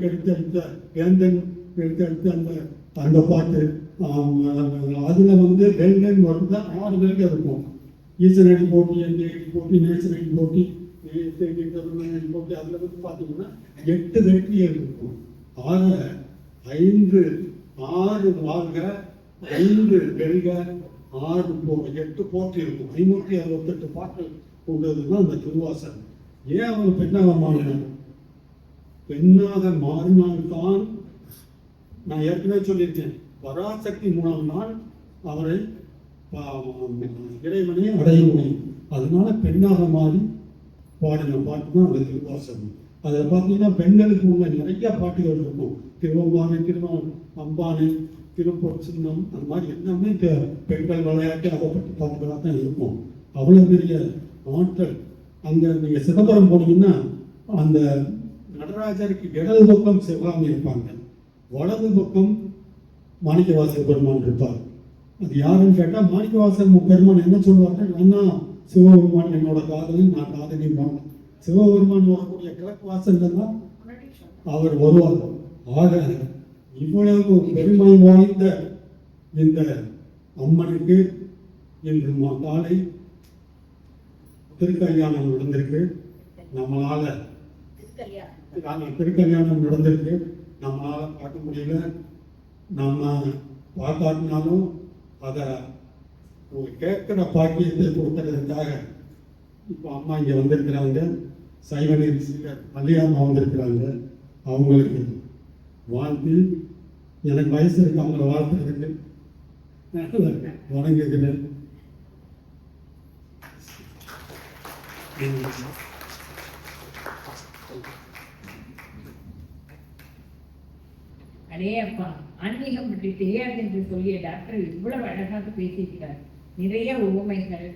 எடுத்து வேந்தன் எடுத்து அந்த பாட்டு அதுல வேங்கன் வருது 6 வேங்க இருக்கும். ஈசனடி போட்டி, எந்தடி போட்டி, நேசனடி போட்டி, போட்டி, அதுல பார்த்தீங்கன்னா 8 வேட்டியல் இருக்கும். ஆக 6 வாழ்க, 5 வெல்க, 8 போட்டி இருக்கும். 568 பாட்டு கொண்டதுதான் அந்த திருவாசகம். ஏன் அவர் பெண்ணாக மாறினார்? பெண்ணாக மாறினால்தான், நான் ஏற்கனவே சொல்லியிருக்கேன், பராசக்தி மூலம் தான் அவரை இறைவனை அடைய முடியும். அதனால பெண்ணாக மாறி பாடின பாட்டு தான் அந்த திருவாசகம். அதில் பார்த்தீங்கன்னா பெண்களுக்கு உள்ள நிறைய பாட்டுகள் இருக்கும். திருவம்பானை, அம்பானை, திருப்பொரு சின்னம், அந்த மாதிரி எல்லாமே பெண்கள் விளையாட்டு அதை பற்றி பாட்டுகளாக தான் இருக்கும். அவ்வளோ பெரிய ஆற்றல். அங்கே நீங்கள் சிதம்பரம் போனீங்கன்னா அந்த நடராஜருக்கு இடது பக்கம் சிவகாமி இருப்பாங்க, வலது பக்கம் மாணிக்கவாசக பெருமான் இருப்பார். அது யாருன்னு கேட்டால் மாணிக்கவாசக பெருமான் என்ன சொல்லுவாங்க, நான் தான் சிவபெருமான் என்னோட காதலில் நான் காதலி போனேன். சிவபெருமான் வரக்கூடிய கிழக்கு வாசல்ல தான் அவர் வருவார். ஆக இவ்வளவு பெருமை வாய்ந்த இந்த அம்மனுக்கு இன்று காலை திருக்கல்யாணம் நடந்திருக்கு. நம்மளால திருக்கல்யாணம் நடந்திருக்கு. நம்மளால பார்க்க முடியல. நம்ம பார்க்காட்டினாலும் அதை ஒரு கேட்கிற பாக்கியத்தை கொடுக்கறதுக்காக இப்போ அம்மா இங்கே வந்திருக்கிறாங்க. சைவநீர் கல்யாணம் வந்திருக்கிறாங்க. அவங்களுக்கு வாழ்த்து, எனக்கு வயசு இருக்கு, அவங்கள வாழ்த்துறதுக்கு வணங்குகிறேன். அடே அப்பா, ஆன்மீகம் பற்றி தெரியாது என்று சொல்லிய டாக்டர் இவ்வளவு அழகாக பேசியிருக்கிறார். நிறைய உவமைகள்,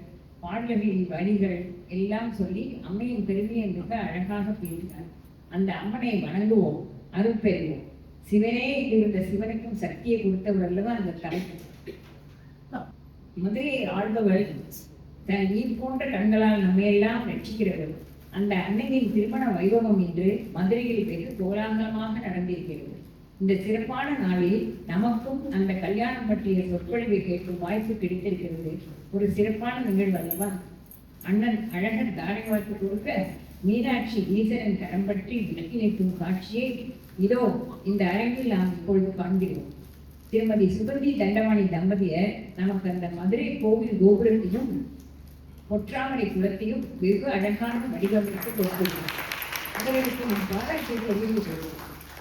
பாடல்களின் வரிகள் எல்லாம் சொல்லி அம்மையின் பெருமையை மிக அழகாக பேசினார். அந்த அம்மனை வணங்குவோம், அருள் பெறுவோம். சிவனே இருந்த சிவனுக்கும் சக்தியை கொடுத்தவர் அல்லவா அந்த தலைப்பு. மதுரையை ஆழ்பவள் தன் நீர் போன்ற கண்களால் நம்மையெல்லாம் ரட்சிக்கிறவர். அந்த அன்னையின் திருமண வைபவம் இன்று மதுரையில் வெகு கோலாகலமாக நடந்திருக்கிறது. இந்த சிறப்பான நாளில் நமக்கும் அந்த கல்யாணம் பற்றிய சொற்பொழிவை கேட்கும் வாய்ப்பு கிடைத்திருக்கிறது. ஒரு சிறப்பான நிகழ்வு அல்லவா? அண்ணன் அழகர் தாரை வாய்ப்பு கொடுக்க மீனாட்சி ஈசரன் கரம் பற்றி விளக்கி நிற்கும் காட்சியை இதோ இந்த அரங்கில் நாம் இப்பொழுது காண்கிறோம். திருமதி சுகந்தி தண்டவாணி தம்பதியர் நமக்கு அந்த மதுரை கோவில் கோபுரத்தையும் பொற்றாமரை குளத்தையும் வெகு அழகான வடிவமைத்து கொடுத்துள்ளோம். அவர்களுக்கு நம் பாராட்டை தெரிவித்து கொள்வோம்.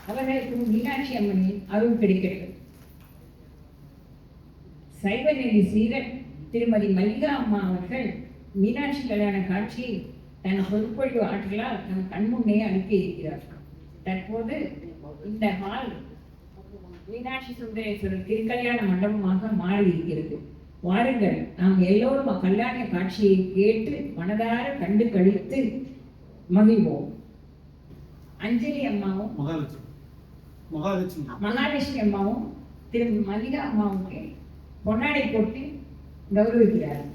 அவர்களுக்கு மீனாட்சி அம்மனின் அருள் கிடைக்கட்டும். சைவநெறி சீரன் திருமதி மல்லிகா அம்மா அவர்கள் மீனாட்சி கல்யாண காட்சியை தன் சொற்பொழிவு ஆற்றலால் நம் கண்முன்னே அனுப்பி இருக்கிறார். தற்போது இந்த ஹால் மீனாட்சி சுந்தரேஸ்வரர் திருக்கல்யாண மண்டபமாக மாறி இருக்கிறது. வாருங்கள், நாம் எல்லோரும் கல்யாண காட்சியை கேட்டு மனதார கண்டு கழித்து மகிழ்வோம். அஞ்சலி அம்மாவும் மகாலட்சுமி அம்மாவும் திரு மல்லிகா அம்மாவுக்கு பொன்னாடை போட்டு கௌரவிக்கிறார்.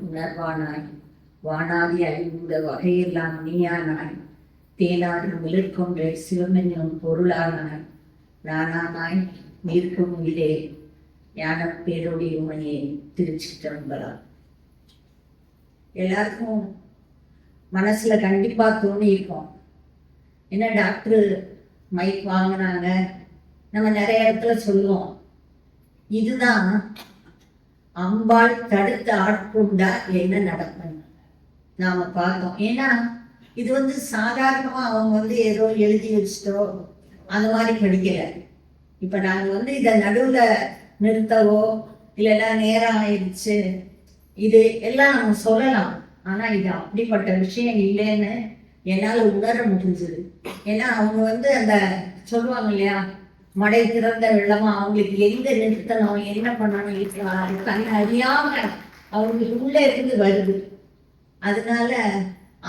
உணர்வானாய் வானாதி அறிந்த வகையெல்லாம் நீயானாய் தேனாடு மிளிர்கொண்ட சிவமென்னும் பொருளானாய் நானானாய் நீர்க்கும் இதே ஞான பேரொடி உமையே திருச்சிற்றம்பலம். எல்லாருக்கும் மனசுல கண்டிப்பா தோணி இருக்கும், என்ன டாக்டர் மைக் வாங்கினாங்க, நம்ம நிறைய இடத்துல சொல்லுவோம், இதுதான் அம்பாள் தடுத்து ஆட்கொண்டா என்ன நடக்கும் நாம பார்த்தோம். ஏன்னா இது சாதாரணமா அவங்க ஏதோ எழுதி வச்சுட்டோ அந்த மாதிரி படிக்கல. இப்ப நாங்க இதை நடுவுல நிறுத்தவோ இல்லைன்னா நேரம் ஆயிடுச்சு இது எல்லாம் நம்ம சொல்லலாம். ஆனா இது அப்படிப்பட்ட விஷயம் இல்லைன்னு என்னால உணர முடிஞ்சது. ஏன்னா அவங்க அந்த சொல்லுவாங்க இல்லையா, மடை திறந்த வெள்ளமா, அவங்களுக்கு எங்க நிறுத்தணும் என்ன பண்ணணும் தன்னை அறியாம அவங்களுக்கு உள்ள இருந்து வருது. அதனால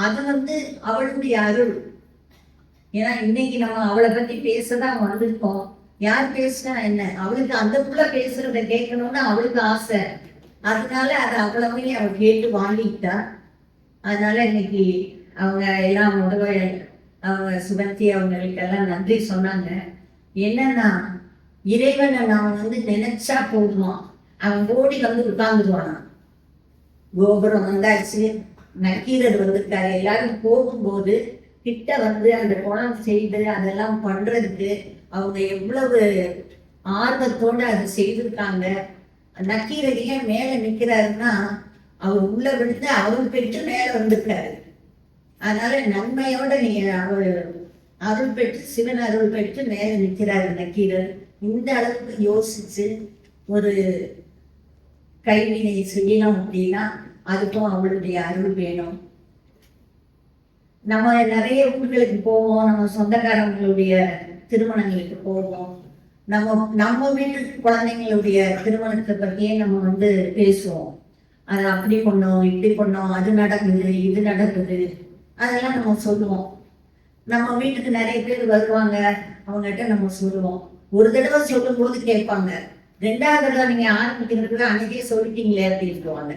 அது அவளுடைய அருள். ஏன்னா இன்னைக்கு நம்ம அவளை பத்தி பேசதான் வந்திருக்கோம். யார் பேசினா என்ன, அவளுக்கு அந்த புள்ள பேசுறத கேட்கணும்னு அவளுக்கு ஆசை. அதனால அதை அவ்வளவையும் அவள் கேட்டு வாங்கிட்டா. அதனால இன்னைக்கு அவங்க எல்லாம் அவங்க சுகந்தி அவங்களுக்கெல்லாம் நன்றி சொன்னாங்க. என்னன்னா இறைவனை நான் நினைச்சா போதுமா, அவன் ஓடி உட்கார்ந்துருவானா. கோபுரம் வந்தாச்சு, நக்கீரர் வந்திருக்காரு. எல்லாரும் போகும்போது கிட்ட அந்த குணம் செய்து அதெல்லாம் பண்றதுக்கு அவங்க எவ்வளவு ஆர்வத்தோட அதை செய்திருக்காங்க. நக்கீரரையே மேல நிக்கிறாருன்னா அவர் உள்ள விழுந்து அவர் பெற்று மேல வந்திருக்காரு. அதனால நன்மையோட நீங்க அவர் அருள் பெற்று சிவன் அருள் பெற்று மேல நிற்கிறாரு நக்கீரர். இந்த அளவுக்கு யோசிச்சு ஒரு கைவினை செய்யணும் அப்படின்னா அதுக்கும் அவளுடைய அருள் வேணும். நம்ம நிறைய ஊர்களுக்கு போவோம், நம்ம சொந்தக்காரங்களுடைய திருமணங்களுக்கு போவோம், நம்ம வீட்டு குழந்தைங்களுடைய திருமணத்தை பற்றியே நம்ம பேசுவோம். அது அப்படி பண்ணோம் இப்படி பண்ணோம், அது நடக்குது இது நடக்குது, அதெல்லாம் நம்ம சொல்லுவோம். நம்ம வீட்டுக்கு நிறைய பேர் வருவாங்க, அவங்ககிட்ட நம்ம சொல்லுவோம். ஒரு தடவை சொல்லும் போது கேட்பாங்க, ரெண்டாவது தடவை நீங்க ஆரம்பிக்கிறதுக்கு அன்னைக்கே சொல்லிட்டீங்களே அப்படின்ட்டுவாங்க.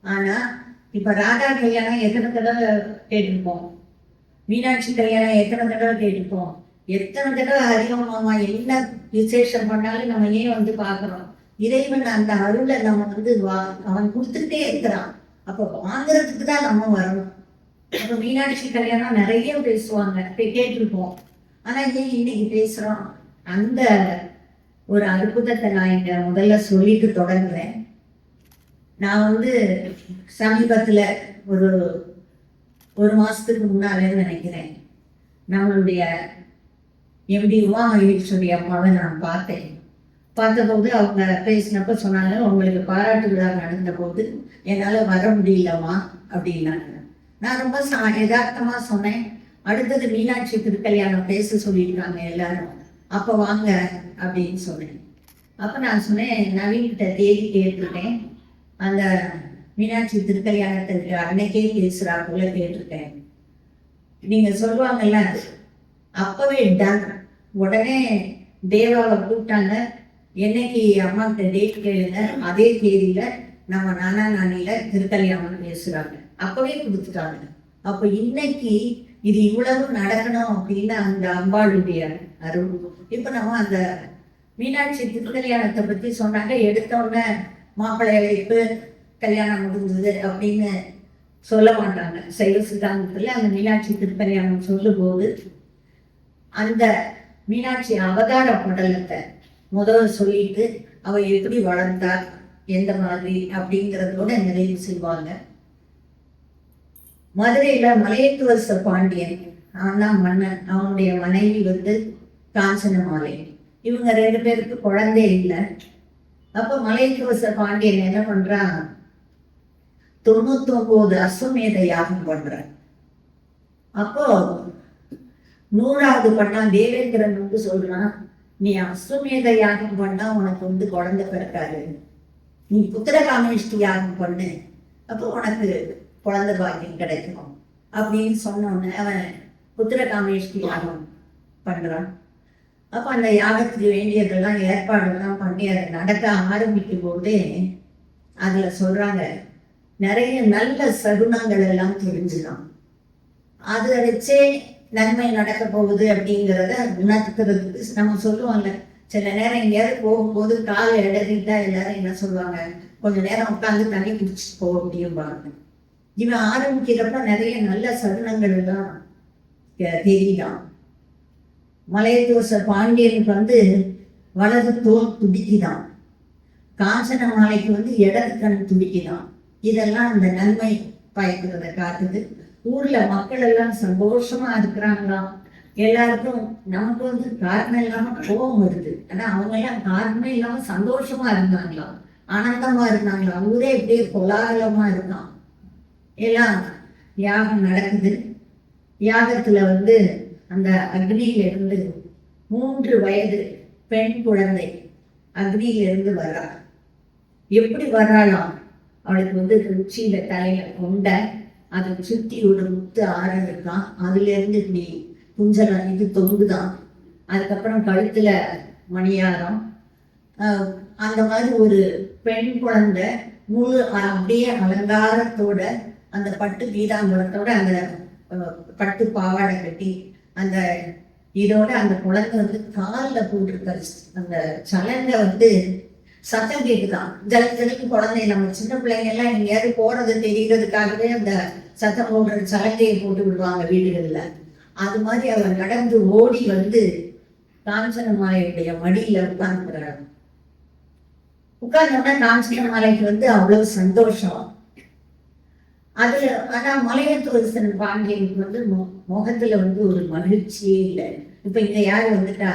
ஆனா இப்ப ராதா கல்யாணம் எத்தனை தடவை கேட்டிருப்போம், மீனாட்சி கல்யாணம் எத்தனை தடவை கேட்டிருப்போம், எத்தனை தடவை ஹரிமாமா என்ன விசேஷம் பண்ணாலும் நம்ம ஏன் பார்க்கிறோம். இறைவன் அந்த அருளை நம்ம அவன் கொடுத்துட்டே இருக்கிறான். அப்ப வாங்குறதுக்கு தான் நம்ம வரணும். அப்ப மீனாட்சி கல்யாணம் நிறைய பேசுவாங்க, கேட்டிருப்போம். ஆனா ஏன் இன்னைக்கு பேசுறோம்? அந்த ஒரு அற்புதத்தை நான் இங்க முதல்ல சொல்லிட்டு தொடங்குறேன். நான் சமீபத்துல ஒரு மாசத்துக்கு முன்னாலே நினைக்கிறேன், நம்மளுடைய எப்படி உமா மகேஸ்வரி அம்மாவை நான் பார்த்தபோது அவங்க பேசினப்ப சொன்னாங்க, உங்களுக்கு பாராட்டு விழா நடந்த போது என்னால வர முடியலம்மா அப்படின்னாங்க. நான் ரொம்ப யதார்த்தமா சொன்னேன், அடுத்தது மீனாட்சி திருக்கல்யாணம் பேச சொல்லியிருக்காங்க எல்லாரும், அப்போ வாங்க அப்படின்னு சொன்னேன். அப்போ நான் சொன்னேன், நவீன்கிட்ட தேதி கேட்டிருக்கேன், அந்த மீனாட்சி திருக்கல்யாணத்துக்கு அன்னைக்கே பேசுகிறா போல கேட்டிருக்கேன். நீங்கள் சொல்லுவாங்கல்ல, அப்போவே டன். உடனே தேவாவை கூப்பிட்டாங்க, என்னைக்கு அம்மாக்கிட்ட டேட் கேளுங்க, அதே தேதியில் நம்ம நானா நானியில் திருக்கல்யாணம் பேசுகிறாங்க, அப்போவே கொடுத்துட்டாங்க. அப்போ இன்னைக்கு இது இவ்வளவு நடக்கணும் அப்படின்னு அந்த அம்பாளுடைய அருள். இப்போ நம்ம அந்த மீனாட்சி திருக்கல்யாணத்தை பற்றி சொன்னாங்க, எடுத்தோடனே மாப்பிள்ளை அழைப்பு கல்யாணம் முடிஞ்சது அப்படின்னு சொல்ல மாட்டாங்க. சைவ சித்தாந்தத்தில் அந்த மீனாட்சி திருக்கல்யாணம் சொல்லும்போது அந்த மீனாட்சி அவதார படலத்தை முதல்ல சொல்லிட்டு அவ எப்படி வளர்ந்தா எந்த மாதிரி அப்படிங்கிறதோட நிறைவு செய்வாங்க. மதுரையில மலையத்துவச பாண்டியன் அவன் தான் மன்னன், அவனுடைய மனைவி காஞ்சனமாலை. இவங்க 2 பேருக்கு குழந்தை இல்லை. அப்போ மலையத்துவச பாண்டியன் என்ன பண்றான், 99 அஸ்வமேத யாகம் பண்றான். அப்போ 100வது பண்ணா தேவேந்திரன் சொல்றான், நீ அஸ்வமேத யாகம் பண்ணா உனக்கு குழந்தை பிறக்காது, நீ புத்திரகாமேஷ்டி யாகம் பண்ணு, அப்போ உனக்கு குழந்தை பாக்கியம் கிடைக்கும் அப்படின்னு சொன்னோன்னு அவன் புத்திரகாமேஷ்டி யாகம் பண்றான். அப்போ அந்த யாகத்துக்கு வேண்டியதெல்லாம் ஏற்பாடுலாம் பண்ணி அதை நடக்க ஆரம்பிக்கும் போதே அதுல சொல்றாங்க, நிறைய நல்ல சகுனங்கள் எல்லாம் தெரிஞ்சுதான், அதை வச்சே நன்மை நடக்க போகுது அப்படிங்கிறத உணர்த்துறதுக்கு நம்ம சொல்லுவாங்க. சில நேரம் எங்கேயாவது போகும்போது காலை இடறிட்டா எல்லாரும் என்ன சொல்லுவாங்க, கொஞ்ச நேரம் உட்காந்து தண்ணி குடிச்சிட்டு போக முடியும்பாங்க. இவன் ஆரம்பிக்கிறப்ப நிறைய நல்ல சகுனங்கள் எல்லாம் தெரியலாம். மலையத்துவச பாண்டியனுக்கு வலது தோல் துடிக்குதான், காஞ்சன மாலைக்கு இடது கண் துடிக்குதான். இதெல்லாம் அந்த நன்மை பயக்கிறத காட்டுது. ஊர்ல மக்கள் எல்லாம் சந்தோஷமா இருக்கிறாங்களாம். எல்லாருக்கும் நமக்கு காரணம் இல்லாம கோபம் வருது, ஆனா அவங்க எல்லாம் காரணமே இல்லாம சந்தோஷமா இருந்தாங்களாம், ஆனந்தமா இருந்தாங்களாம். ஊரே எப்படியே கோலாகலமா இருக்கான். எல்லாம் யாகம் நடக்குது. யாகத்துல அந்த அக்னியிலிருந்து 3 வயது பெண் குழந்தை அக்னியிலிருந்து வர்றா. எப்படி வர்றாளாம், அவளுக்கு உச்சியில தலையில கொண்ட அதை சுத்தி ஒரு முத்து ஆரம் இருக்கான், அதுல இருந்து இப்படி குஞ்சலம் இது தொங்குதான். அதுக்கப்புறம் கழுத்துல மணியாரம், அந்த மாதிரி ஒரு பெண் குழந்தை முழு அப்படியே அலங்காரத்தோட அந்த பட்டு பீதாம்பரத்தோட அந்த பட்டு பாவாடை கட்டி அந்த இதோட அந்த குழந்தை காலில் போட்டிருக்க அந்த சலங்கை சத்தம் கேட்டுதான். ஜலக்கு குழந்தை நம்ம சின்ன பிள்ளைங்க எல்லாம் எங்கேயாவது போறது தெரியறதுக்காகவே அந்த சத்தம் போடுற சலங்கையை போட்டு விடுவாங்க வீடுகள்ல. அது மாதிரி அவர் நடந்து ஓடி காஞ்சனமாலையுடைய மடியில உட்கார்ந்துக்கிறார். உட்கார்ந்தோன்னா காஞ்சனமாலைக்கு அவ்வளவு சந்தோஷம். அதுல ஆனா மலையத்துவசன் பாண்டியனுக்கு முகத்துல ஒரு மகிழ்ச்சியே இல்லை. இப்ப இங்க யாரு வந்துட்டா,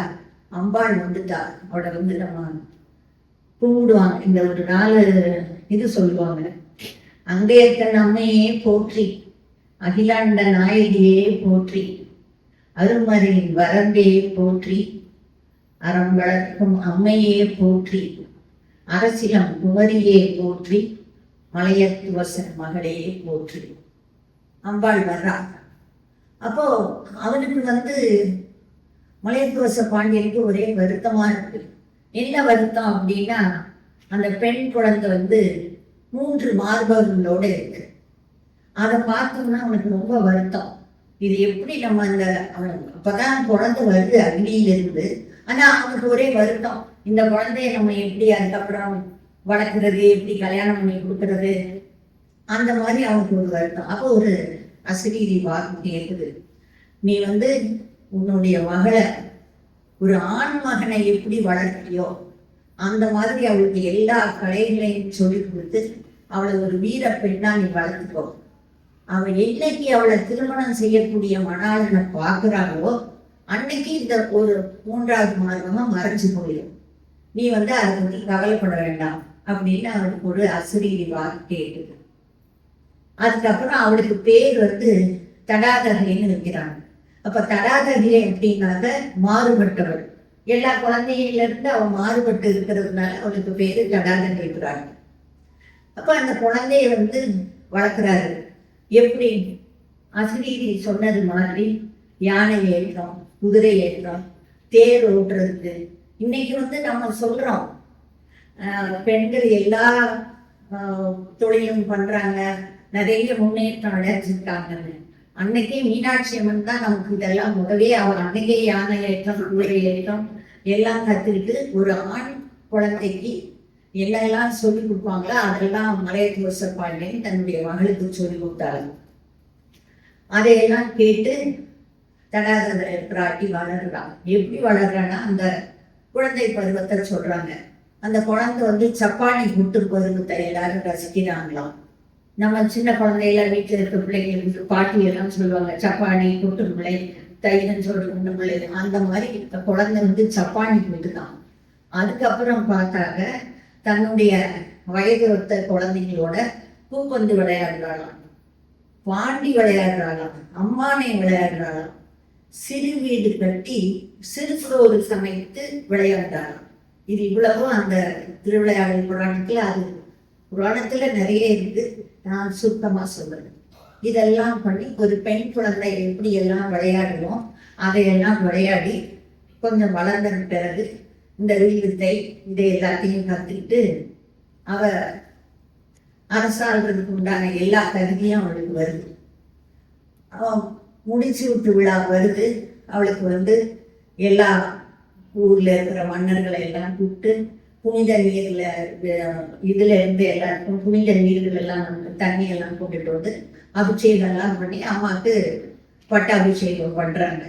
அம்பாள் வந்துட்டா, அவளை நம்ம கும்பிடுவாங்க. இந்த ஒரு 4 இது சொல்லுவாங்க, அங்கே இருக்க நம்மையே போற்றி, அகிலாண்ட நாயகியே போற்றி, அருமறையின் வரம்பே போற்றி, அறம் வளர்க்கும் அம்மையே போற்றி, அரசிலம் குமரியே போற்றி, மலையத்துவசன் மகளே போற்றி. அம்பாள் வர்றா. அப்போ அவனுக்கு மலையத்துவச பாண்டியனுக்கு ஒரே வருத்தமா இருக்கு. என்ன வருத்தம் அப்படின்னா, அந்த பெண் குழந்தை 3 மார்பகங்களோட இருக்கு. அதை பார்த்தோம்னா அவனுக்கு ரொம்ப வருத்தம். இது எப்படி நம்ம அப்பதான் குழந்தை வருது அக்னியிலிருந்து, ஆனா அவனுக்கு ஒரே வருத்தம், இந்த குழந்தைய நம்ம எப்படி அதுக்கப்புறம் வளர்க்குறது, எப்படி கல்யாணம் பண்ணி கொடுக்கறது, அந்த மாதிரி அவனுக்கு ஒரு வருத்தம். அப்போ ஒரு அசிரீரி வாக்கு கேட்குது, நீ உன்னுடைய மகளை ஒரு ஆண் மகனை எப்படி வளர்க்கிறியோ அந்த மாதிரி அவளுக்கு எல்லா கலைகளையும் சொல்லி கொடுத்து அவளை ஒரு வீர பெண்ணா நீ வளர்த்துக்கோ. அவன் என்னைக்கு அவளை திருமணம் செய்யக்கூடிய மணாளனை பார்க்குறாங்களோ அன்னைக்கு இந்த ஒரு 3வது மார்க்கமா மறைஞ்சு போயிடும். நீ அதை பற்றி கவலைப்பட வேண்டாம் அப்படின்னு அவளுக்கு ஒரு அசிரீரி வாக்கு கேட்டுது. அதுக்கப்புறம் அவளுக்கு பேர் தடாதகைன்னு வைக்கிறாங்க. அப்ப தடாதரியை எப்படின்னாக்க மாறுபட்டவள். எல்லா குழந்தையில இருந்து அவன் மாறுபட்டு இருக்கிறதுனால அவளுக்கு பேரு தடாதரி இருக்கிறாங்க. அப்ப அந்த குழந்தைய வளர்க்குறாரு. எப்படி? அசிரீரி சொன்னது மாதிரி யானை ஏற்றம், குதிரை ஏற்றம், தேர் ஓட்டுறதுக்கு. இன்னைக்கு நம்ம சொல்றோம் பெண்கள் எல்லா தொழிலும் பண்றாங்க, நிறைய முன்னேற்றம் அடைஞ்சிருக்காங்கன்னு. அன்னைக்கே மீனாட்சி அம்மன் தான் நமக்கு இதெல்லாம் முதவே அவர் அன்னைக்கே யானை ஏற்றம், குதிரை ஏற்றம் எல்லாம் கத்துக்கிட்டு ஒரு ஆண் குழந்தைக்கு என்னெல்லாம் சொல்லி கொடுப்பாங்களோ அதெல்லாம் மலையத்துவசப்பாண்டியன் தன்னுடைய மகளுக்கு சொல்லி கொடுத்தாரு. அதையெல்லாம் கேட்டு தடாதரை பிராட்டி வளர்றான். எப்படி வளர்றான்னா அந்த குழந்தை பருவத்தை சொல்றாங்க. அந்த குழந்தை சப்பானி கூட்டு பருவத்தை எல்லாரும் ரசிக்கிறாங்களாம். நம்ம சின்ன குழந்தையில வீட்டில் இருக்க பிள்ளைங்களுக்கு பாட்டி எல்லாம் சொல்லுவாங்க, சப்பானி கூட்டு பிள்ளை, தைரன் சொல்ற பிள்ளை. அந்த மாதிரி குழந்தை சப்பானி கூட்டுதான். அதுக்கப்புறம் பார்த்தாக்க தன்னுடைய வயது ஒத்த குழந்தைங்களோட பூப்பந்து விளையாடுறாளாம், பாண்டி விளையாடுறாளாம், அம்மானை விளையாடுறாளாம், சிறு வீடு கட்டி சிறுசோறு சமைத்து விளையாடுறாளாம். இது இவ்வளவும் அந்த திருவிளையாடல் புராணத்துல, அது புராணத்துல நிறைய இருக்கு, நான் சுத்தமா சொல்றேன். இதெல்லாம் பண்ணி ஒரு பெண் குழந்தை எப்படி எல்லாம் விளையாடுவோம் அதையெல்லாம் விளையாடி கொஞ்சம் வளர்ந்த பிறகு இந்த வில்வித்தை இதை எல்லாத்தையும் கற்றுக்கிட்டு அவ அரசாள்றதுக்கு உண்டான எல்லா தகுதியும் அவளுக்கு வருது. அவன் முடிச்சு விட்டு விழா வருது. அவளுக்கு எல்லா ஊர்ல இருக்கிற மன்னர்களை எல்லாம் கூப்பிட்டு புனித நீர்ல இதுல இருந்து எல்லாருக்கும் புனித நீர்கள் எல்லாம் தண்ணி எல்லாம் கொண்டுட்டு அபிஷேகம் எல்லாம் பண்ணி அம்மாவுக்கு பட்டாபிஷேகம் பண்றாங்க.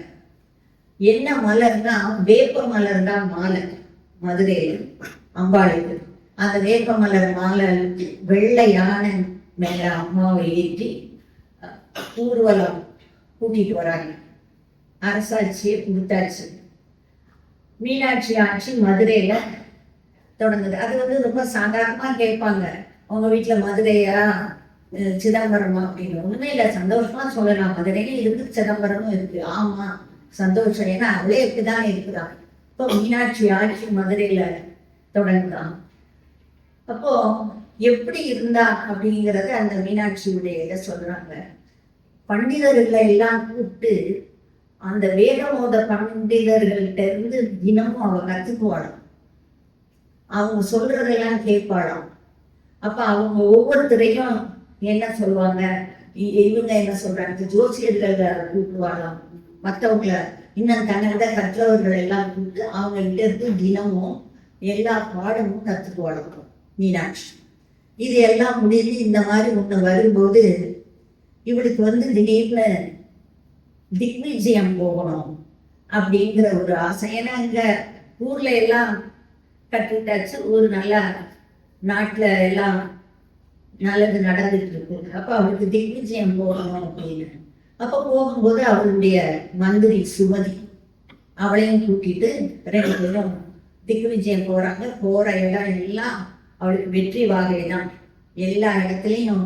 என்ன மலர்னா வேப்ப மலர் தான் மாலை மதுரையில் அம்பாளுக்கு. அந்த வேப்ப மலர் மாலை வெள்ளை யானை மேல அம்மாவை ஏற்றி ஊர்வலம் கூட்டிட்டு வராங்க. அரசாட்சியை கொடுத்தாச்சு. மீனாட்சி ஆட்சி மதுரையில தொடங்குது. அது ரொம்ப சாதாரணமா கேட்பாங்க, உங்க வீட்டுல மதுரையா சிதம்பரமா அப்படின்னு. ஒண்ணுமே இல்லை, சந்தோஷமா சொல்லலாம். மதுரையில இருக்கு, சிதம்பரமும் இருக்கு. ஆமா சந்தோஷம், ஏன்னா அவளே இப்படிதான் இருக்கிறான். இப்போ மீனாட்சி ஆட்சி மதுரையில தொடங்குதான். அப்போ எப்படி இருந்தா அப்படிங்கறத அந்த மீனாட்சியுடைய இதை சொல்றாங்க. பண்டிதர்களை எல்லாம் கூப்பிட்டு அந்த வேதமோத பண்டிதர்கள்ட்ட இருந்து தினமும் அவ கத்துக்குவாளாம். அவங்க சொல்றதெல்லாம் கேட்பாளாம். அப்ப அவங்க ஒவ்வொருத்தரையும் என்ன சொல்லுவாங்க, இவங்க என்ன சொல்றாங்க, ஜோசியர்களை கூப்பிடுவாளாம். மற்றவங்களை இன்னும் தன்னோட கற்றவர்கள் எல்லாம் கூப்பிட்டு அவங்க கிட்ட இருந்து தினமும் எல்லா பாடமும் கத்துக்குவாளாம் மீனாட்சி. இது எல்லாம் முடிஞ்சு இந்த மாதிரி ஒண்ணு வரும்போது இவளுக்கு திடீர்னு திக்விஜயம் போகணும் அப்படிங்கிற ஒரு ஆசை. ஏன்னா இங்க ஊர்ல எல்லாம் கற்றுட்டாச்சு, ஊர் நல்லா நாட்டுல எல்லாம் நல்லது நடந்துட்டு இருக்கு. அப்ப அவளுக்கு திக்விஜயம் போகணும் அப்படின்னு. அப்ப போகும்போது அவளுடைய மந்திரி சுமதி அவளையும் கூட்டிட்டு 2 பேரும் திக்விஜயம் போறாங்க. போற இடம் எல்லாம் அவளுக்கு வெற்றி வாகைதான். எல்லா இடத்துலையும்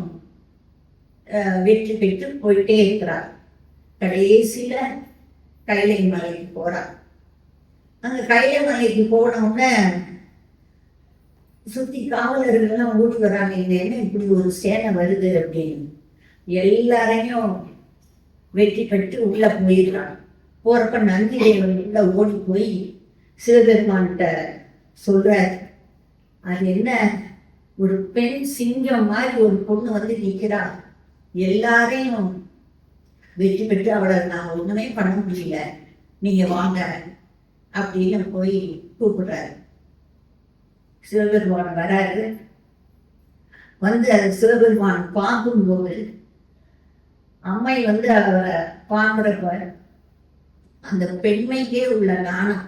வெற்றி பெற்று போயிட்டே இருக்கிறார். கடைசியில கைலை மலைக்கு போறார். அங்க கைலை மலைக்கு போனவுடனே சுத்தி காவலர்கள் எல்லாம் ஓடி வராங்க, இங்க என்ன இப்படி ஒரு சேனை வருது அப்படின்னு. எல்லாரையும் வெற்றி பெற்று உள்ள போயிடுறான். போறப்ப நந்திதேவன் உள்ள ஓடி போய் சிவபெருமான்கிட்ட சொல்ற, அது என்ன ஒரு பெண் சிங்கம் மாதிரி ஒரு பொண்ணு நிக்கிறா, எல்லாரையும் வெற்றி பெற்று அவளை நான் ஒண்ணுமே பண்ண முடியல, நீங்க வாங்க அப்படின்னு போய் கூப்பிடுறாரு. சிவபெருமான் வராரு. அது சிவபெருமான் பார்க்கும்போது அம்மை அவரை பார்க்குறப்ப அந்த பெண்மைக்கே உள்ள நாணம்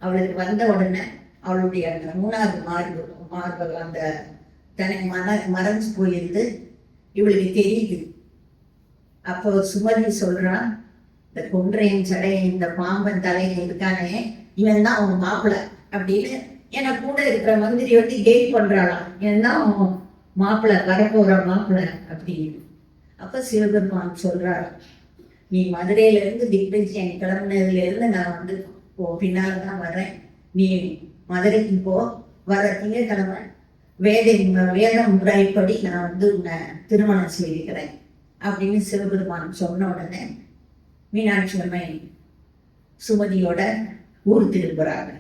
அவளுக்கு வந்த உடனே அவளுடைய அந்த 3வது மார்பு அந்த தன்னை மறைஞ்சு போயிருந்து இவளுக்கு தெரியுது. அப்போ சுமதி சொல்றான், இந்த கொன்றையின் சடையை இந்த பாம்பன் தலையை இருக்கானே இவன் தான் அவன் மாப்பிள்ளை அப்படின்னு. ஏன்னா கூட இருக்கிற மந்திரி கெயின் பண்றாளாம், இவன் தான் அவன் மாப்பிள்ளை, வரப்போற மாப்பிள்ளை அப்படின்னு. அப்ப சிவபெருமான் சொல்றாரு, நீ மதுரையில இருந்து திக்விஜயன் கிளம்புனதுல இருந்து நான் வந்து பின்னால தான் வர்றேன். நீ மதுரைக்கு போ, வர திங்கட்கிழமை வேத முறைப்படி நான் வந்து உன்னை திருமணம் செய்திருக்கிறேன் அப்படின்னு சிவபெருமான் சொன்ன உடனே மீனாட்சி அம்மை சுமதியோட ஊர் திரும்புறாங்க.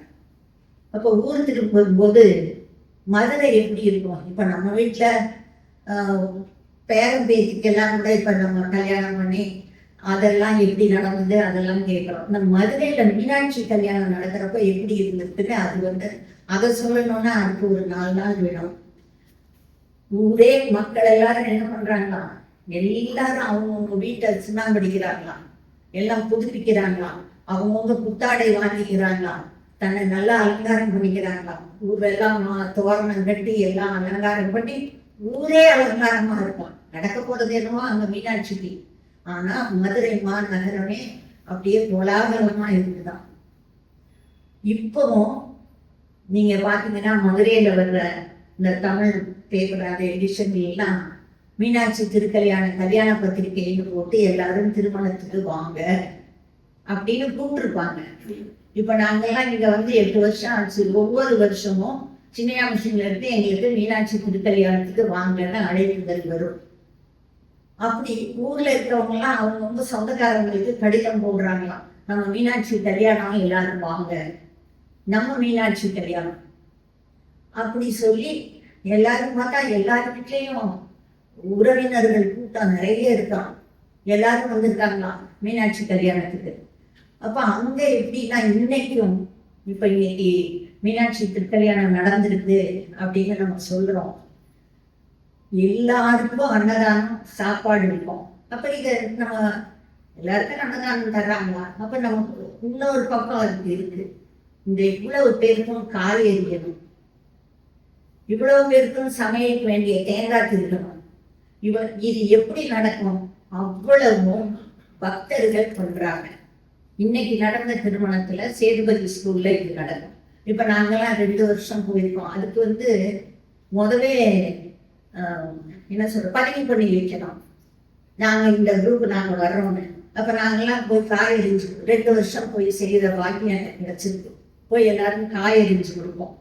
அப்போ ஊர் திரும்பும்போது மதுரை எப்படி இருக்கும்? இப்ப நம்ம வீட்டுல பேரம் பேத்திக்கெல்லாம் கூட இப்ப நம்ம கல்யாணம் பண்ணி அதெல்லாம் எப்படி நடந்தது அதெல்லாம் கேட்கிறோம். நம்ம மதுரையில மீனாட்சி கல்யாணம் நடக்கிறப்ப எப்படி இருந்ததுன்னு அது வந்து அதை சொல்லணும்னா அதுக்கு ஒரு 4 நாள் வேணும். ஊரே மக்கள் எல்லாரும் என்ன பண்றாங்களாம், எல்லாரும் அவங்கவுங்க வீட்டை சுண்ணாம்படிக்கிறாங்களாம், எல்லாம் புதுப்பிக்கிறாங்களாம், அவங்கவுங்க புத்தாடை வாங்கிக்கிறாங்களாம், தன்னை நல்லா அலங்காரம் பண்ணிக்கிறாங்களாம். ஊரெல்லாம் தோரணம் கட்டி எல்லாம் அலங்காரம் பண்ணி ஊரே அலங்காரமா இருக்கும். நடக்க போறது என்னவோ அங்க மீனாட்சிக்கு. ஆனா மதுரை மாநகரமே அப்படியே கோலாகலமா இருக்குதான். இப்பவும் நீங்க பாத்தீங்கன்னா மதுரையில வர்ற இந்த தமிழ் பேப்பர் எடிஷன்ல எல்லாம் மீனாட்சி திருக்கல்யாண கல்யாண பத்திரிகைன்னு போட்டு எல்லாரும் திருமணத்துக்கு வாங்க அப்படின்னு கூப்பிட்டுருப்பாங்க. இப்ப நாங்கெல்லாம் இங்க வந்து 8 வருஷம் ஆச்சு. ஒவ்வொரு வருஷமும் சின்னையா மிஷின்ல இருந்து எங்களுக்கு மீனாட்சி திருக்கல்யாணத்துக்கு வாங்கன்னு அழைப்புதல் வரும். அப்படி ஊர்ல இருக்கிறவங்க எல்லாம் அவங்கவுங்க சொந்தக்காரங்களுக்கு கடிதம் போடுறாங்களாம், நம்ம மீனாட்சி கல்யாணம் எல்லாரும் வாங்க, நம்ம மீனாட்சி கல்யாணம் அப்படி சொல்லி எல்லாரும் பார்த்தா எல்லாரும் வீட்லயும் உறவினர்கள் கூட்டம் நிறைய இருக்கான். எல்லாரும் வந்திருக்காங்களாம் மீனாட்சி கல்யாணத்துக்கு. அப்ப அங்க எப்படின்னா இன்னைக்கும் இப்ப இன்னைக்கு மீனாட்சி திருக்கல்யாணம் நடந்திருக்கு அப்படின்னு நம்ம சொல்றோம். எல்லாருக்கும் அன்னதானம் சாப்பாடு இருக்கும். அப்ப இத நம்ம எல்லாருக்கும் அன்னதானம் தர்றாங்களா? அப்ப நமக்கு இன்னொரு பக்கம் அதுக்கு இருக்கு. இந்த இவ்வளவு பேருக்கும் கால் எரியணும், இவ்வளவு பேருக்கும் சமையலுக்கு வேண்டிய தேங்காய் திருக்கணும். இது எப்படி நடக்கும்? அவ்வளவும் பக்தர்கள் பண்றாங்க. இன்னைக்கு நடந்த திருமணத்துல சேதுபதி ஸ்கூல்ல இது நடக்கும். இப்ப நாங்கெல்லாம் 2 வருஷம் போயிருக்கோம். அதுக்கு வந்து முதவே என்ன சொல்ற பதிவு பண்ணி வைக்கணும், நாங்க இந்த குரூப் நாங்க வர்றோம்னு. அப்ப நாங்கெல்லாம் போய் காய் எரிஞ்சு 2 வருஷம் போய் செய்யற பாக்கியம் கிடைச்சிருக்கு. போய் எல்லாரும் காய் எரிஞ்சு கொடுப்போம்,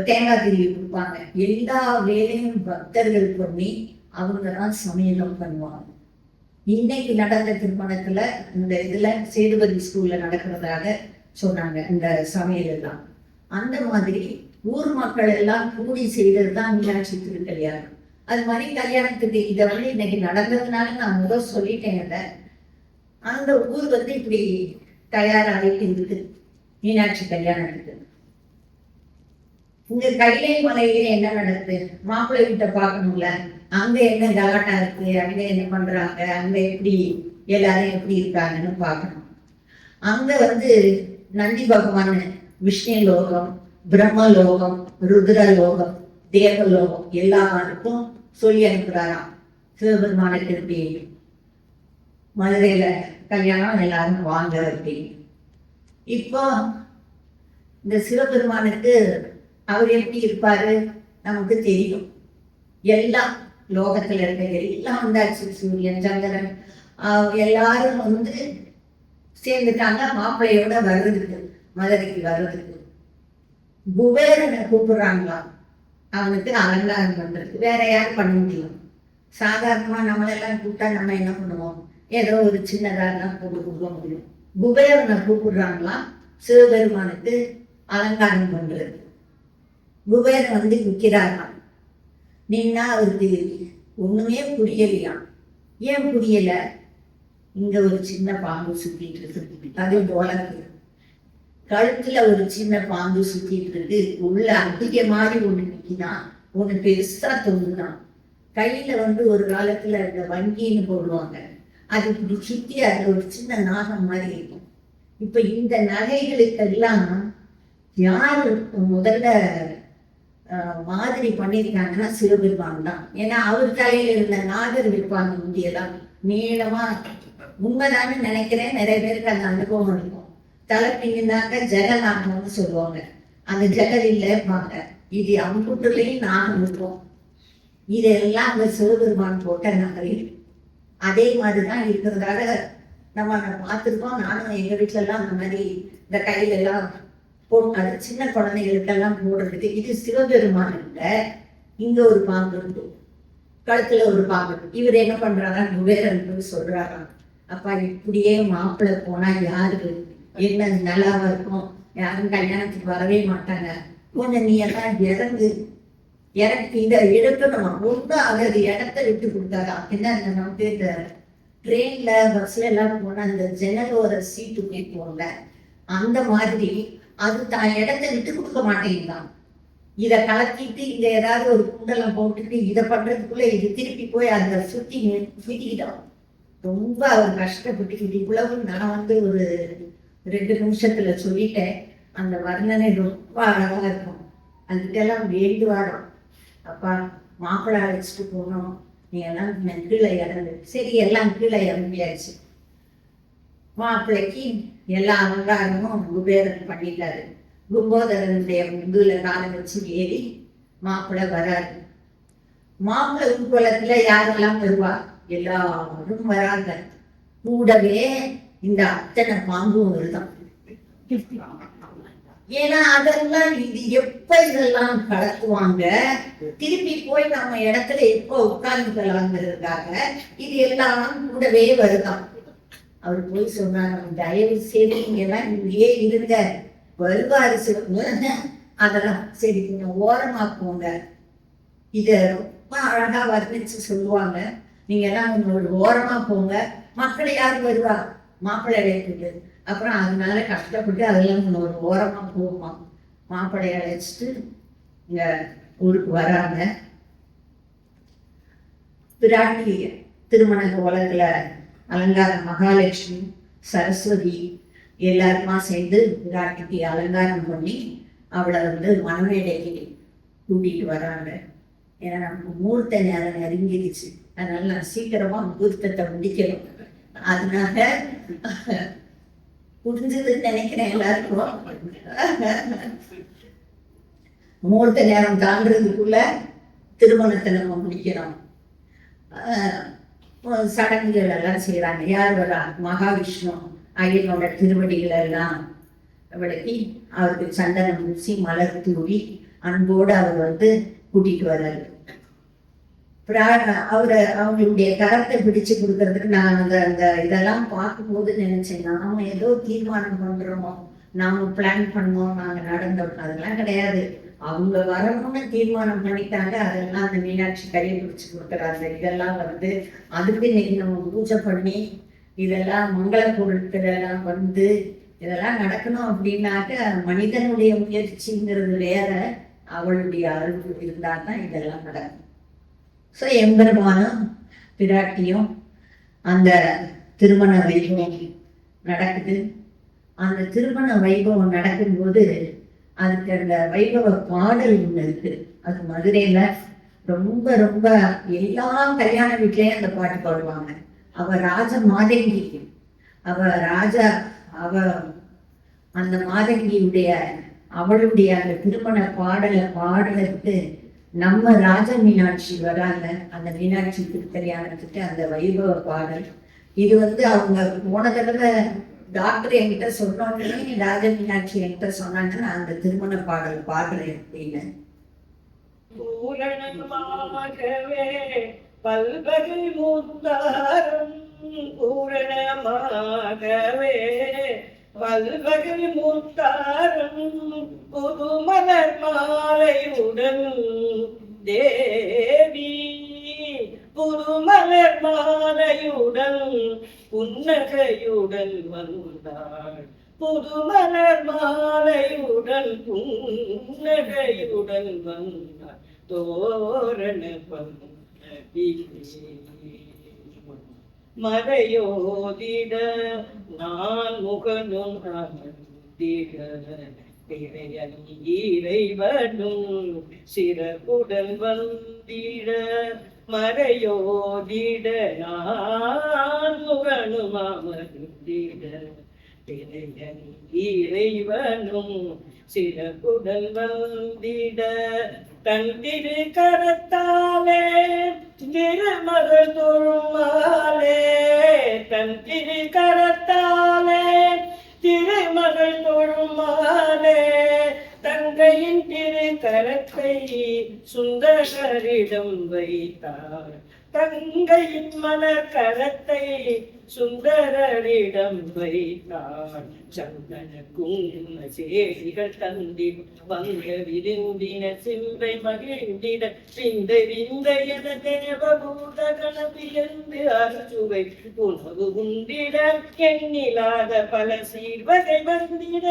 தேங்காய் திருவி கொடுப்பாங்க. எல்லா வேலையும் பக்தர்கள் பண்ணி அவங்க தான் சமையலும் பண்ணுவாங்க. இன்னைக்கு நடந்த திருமணத்துல இந்த இதுல சேதுபதி ஸ்கூல்ல நடக்கிறதாக சொன்னாங்க இந்த சமையல் எல்லாம். அந்த மாதிரி ஊர் மக்கள் எல்லாம் கூடி செய்தது தான் மீனாட்சி திருக்கல்யாணம். அது மாதிரி கல்யாணத்துக்கு இதை வந்து இன்னைக்கு நடந்ததுனால நான் முதல் சொல்லிட்டேன். அந்த ஊர் வந்து இப்படி தயாராகிட்டு இருக்கு மீனாட்சி கல்யாணத்துக்கு. இங்க கைலை மலையில என்ன நடக்குது? மாப்பிள்ளை வீட்டை பார்க்கணும்ல, அங்க என்ன கலாட்டா இருக்கு, அங்க என்ன பண்றாங்க, அங்க எப்படி எல்லாரும் எப்படி இருக்காங்கன்னு பார்க்கணும். அங்க வந்து நந்தி பகவான் விஷ்ணு லோகம், பிரம்மலோகம், ருத்ரலோகம், தேவலோகம் எல்லாருக்கும் சொல்லி அனுப்புறாராம் சிவபெருமானுக்கு எப்படி மதுரையில கல்யாணம் எல்லாரும் வாங்க அப்படின்னு. இப்போ இந்த சிவபெருமானுக்கு அவர் எப்படி இருப்பாரு நமக்கு தெரியும். எல்லாம் லோகத்துல இருக்க எல்லாம் வந்தாச்சு, சூரியன் சந்திரன் எல்லாரும் வந்து சேர்ந்துட்டாங்க மாப்பிள்ளையோட வர்றதுக்கு, மதுரைக்கு வர்றதுக்கு. குபேரனை கூப்பிடுறாங்களாம் அவனுக்கு அலங்காரம் பண்றது. வேற யாரும் பண்ண முடியும்? சாதாரணமா நம்மளெல்லாம் கூப்பிட்டா நம்ம என்ன பண்ணுவோம், ஏதோ ஒரு சின்னதாக போட்டு கொடுக்க முடியும். குபேரனை கூப்பிடுறாங்களாம் சிவபெருமானுக்கு அலங்காரம் பண்றது. குபேரன் வந்து நிற்கிறாராம். நின்னா அவருக்கு ஒண்ணுமே புரியலையாம். ஏன் புரியல? இங்க ஒரு சின்ன பாம்பு சுத்திட்டு இருக்கு, அது உலகு. கழுத்துல ஒரு சின்ன பாம்பு சுத்திட்டு இருக்கு, உள்ள அதிக மாதிரி ஒண்ணு நிக்கிதான், ஒண்ணு பெருசா தொங்குதான். கையில வந்து ஒரு காலத்துல இந்த வங்கின்னு போடுவாங்க, அது இப்படி சுத்தி அது ஒரு சின்ன நாகம் மாதிரி இருக்கும். இப்ப இந்த நகைகளுக்கெல்லாம் யாரு முதல்ல மாதிரி பண்ணியிருக்காங்கன்னா சிவபெருமான் தான். ஏன்னா அவர் தலையில இருந்த நாகர் விற்பாங்க முந்தியெல்லாம் நீளமா. உண்மைதானு நினைக்கிறேன், நிறைய பேருக்கு அந்த அனுபவம் இருக்கும். தலை பின்னாக்க ஜெகநாகம்னு சொல்லுவாங்க, அந்த ஜெகல் இல்லைப்பாங்க. இது அம்புட்டுலையும் நாகம் இருக்கும். இதெல்லாம் அந்த சிவபெருமான் போட்ட நகரில். அதே மாதிரி தான் இருக்கிறதால நம்ம பார்த்துருக்கோம். நானும் எங்கள் வீட்டிலலாம் அந்த மாதிரி இந்த கையிலெல்லாம் அது சின்ன குழந்தைகளுக்கெல்லாம் போடுறதுக்கு. இது சிவபெருமான் இல்லை, இங்கே ஒரு பாம்பு இருக்கு, கழுத்துல ஒரு பாம்பு. இவர் என்ன பண்றாரா, குபேரன் சொல்றாராம், அப்பா இப்படியே மாப்பிள்ளை போனா யாருக்கு என்ன நல்லாவா இருக்கும், யாரும் கல்யாணத்துக்கு வரவே மாட்டாங்க, கொஞ்சம் நீ எல்லாம் இறங்கு இதை எடுக்கணுமா ஒன்றும் அவர் இடத்த விட்டு கொடுத்தாரா. என்ன நமக்கு இந்த ட்ரெயின்ல பஸ்ல எல்லாம் போனா அந்த ஜன்னலோர சீட்டு போல அந்த மாதிரி அது தான் இடத்த விட்டு கொடுக்க மாட்டேங்குதான். இதை கலக்கிட்டு இங்க ஏதாவது ஒரு குண்டலம் போட்டுட்டு இதை பண்றதுக்குள்ள இது திருப்பி போய் அதை சுத்திக்கிட்டோம். ரொம்ப அவர் கஷ்டப்பட்டுக்கிட்டு இவ்வளவு நான் ஒரு 2 நிமிஷத்துல சொல்லிட்டேன். அந்த வர்ணனை ரொம்ப அழகா இருக்கும். அதுக்கெல்லாம் வேண்டு வரோம், அப்பா மாப்பிள்ளை அழைச்சிட்டு போனோம், நீ எல்லாம் கீழே இறங்கு. சரி, எல்லாம் கீழே இறங்கியாச்சு. மாப்பிள்ளைக்கு எல்லா அலங்காரமும் குபேரன் பண்ணிட்டாரு. கும்போதரனுடைய முதுகுல காலை வச்சு ஏறி மாப்பிள்ளை வராரு. மாப்பிள்ளை ஊர்வலத்துல யாரெல்லாம் வருவா, எல்லாரும் வராங்க. கூடவே இந்த அத்தனை பாம்பும் வருதான். ஏன்னா அதெல்லாம் இது எப்ப இதெல்லாம் கடத்துவாங்க, திருப்பி போய் நம்ம இடத்துல எப்ப உட்கார்ந்துக்கலாங்கிறதுக்காக இது எல்லாம் கூடவே வருதான். அவர் போய் சொன்னாங்க, தயவு செய்து நீங்க எல்லாம் இங்கேயே இருங்க, வருவாரு சொல்லுங்க. அதெல்லாம் சரி கொஞ்சம் ஓரமா போங்க. இத ரொம்ப அழகா வர்ணிச்சு சொல்லுவாங்க. நீங்க எல்லாம் உங்களோட ஓரமா போங்க, மக்களை யாரு வருவா, மாப்பிள்ளை அழைக்குது. அப்புறம் அதனால கஷ்டப்பட்டு அதெல்லாம் உங்களோட ஓரமா போகுமா. மாப்பிள்ளை அழைச்சிட்டு இங்க ஊருக்கு வராங்க. பிராட்டி திருமண கோலத்துல அலங்காரம், மகாலட்சுமி சரஸ்வதி எல்லாருமா சேர்ந்து பிராட்டிக்கு அலங்காரம் பண்ணி அவளை மணமேடைக்கு கூட்டிட்டு வராங்க. ஏன்னா நமக்கு முகூர்த்த நேரம் நெருங்கிடுச்சு, அதனால நான் சீக்கிரமா முகூர்த்தத்தை முடிக்கணும். அதனால புரிஞ்சதுன்னு நினைக்கிறேன் எல்லாருக்கும். முகூர்த்த நேரம் தாண்டதுக்குள்ள திருமணத்தை நம்ம முடிக்கிறோம். சடங்குகள் எல்லாம் செய்யறாங்க. யார் வரா, மகாவிஷ்ணு ஐயனோட திருவடிகள் எல்லாம் விளக்கி அவருக்கு சந்தனம் பூசி மலர் தூவி அன்போடு அவர் கூட்டிட்டு வர்றாரு. அவங்களுடைய கரத்தை பிடிச்சு கொடுக்கறதுக்கு நான் அந்த இதெல்லாம் பார்க்கும்போது நினைச்சேன், நாம ஏதோ தீர்மானம் பண்றோமோ, நாம பிளான் பண்ணோம், நாங்க நடந்தோம். அதெல்லாம் கிடையாது. அவங்க வரணும்னு தீர்மானம் பண்ணிட்டாங்க. அதெல்லாம் அந்த மீனாட்சி கையை பிடிச்சு கொடுக்குறாங்க. இதெல்லாம் அதுக்கு இன்னைக்கு நம்ம பூஜை பண்ணி இதெல்லாம் மங்கள பொருட்கள் எல்லாம் இதெல்லாம் நடக்கணும் அப்படின்னாக்க மனிதனுடைய முயற்சிங்கிறது வேற, அவளுடைய அருள் இருந்தால் தான் இதெல்லாம் நடக்கும். ஸோ எம்பெருமானும் பிராட்டியும் அந்த திருமண வைபவம் நடக்குது. அந்த திருமண வைபவம் நடக்கும்போது அதுக்கு அந்த வைபவ பாடல் ஒன்று இருக்கு. அது மதுரையில ரொம்ப ரொம்ப எல்லா கல்யாண வீட்லயும் அந்த பாட்டு பாடுவாங்க. அவ ராஜ மாதங்கி, அந்த மாதங்கியுடைய அவளுடைய அந்த திருமண பாடலை பாடுறதுக்கு நம்ம ராஜ மீனாட்சி வராங்க. அந்த மீனாட்சி திருக்கல்யாணத்துக்கு அந்த வைபவ பாடல் இது அவங்க போன தடவை டாக்டர் என்கிட்ட சொன்னோன்னே ராஜ மீனாட்சி என்கிட்ட சொன்னாங்க, நான் அந்த திருமண பாடல் பாடுறேன் அப்படின்னு. பூரணமாகவே பல்வகை முத்தாரம், பூரணமாகவே பல்வகை முத்தாரம், புதுமலர் மாலையுடன் தேவி, புதுமலர் மாலையுடன் புன்னகையுடன் வந்தாள், புதுமலர் மாலையுடன் புன்னகையுடன் வந்தாள், தோரண மறையோதிட நான் முகனும் இறைவனும் சிறப்புடன் வந்திட, மறையோதிட நான் முகனும் அமர்ந்திட, இறைவனும் சிறப்புடன் வந்திட, தன் திரு கரத்தாலே திருமகள் தொழுமாலே, திரு கரத்தாலே திருமகள் தொழுமாலே தங்கையின் திரு கரத்தை சுந்தரரிடம் வைத்தார். தங்கையின் மலர் கரத்தை சுந்தரரிடம் வைத்தார். சந்தன குங்கும சேரிகள் தந்திட வங்க விருந்தின சிந்தை மகிழ்ந்திட விந்த விந்த என தேவபூத கணபியந்து அறுசுவை உணவு உண்டிட எண்ணிலாத பல சீர்வகை வந்திட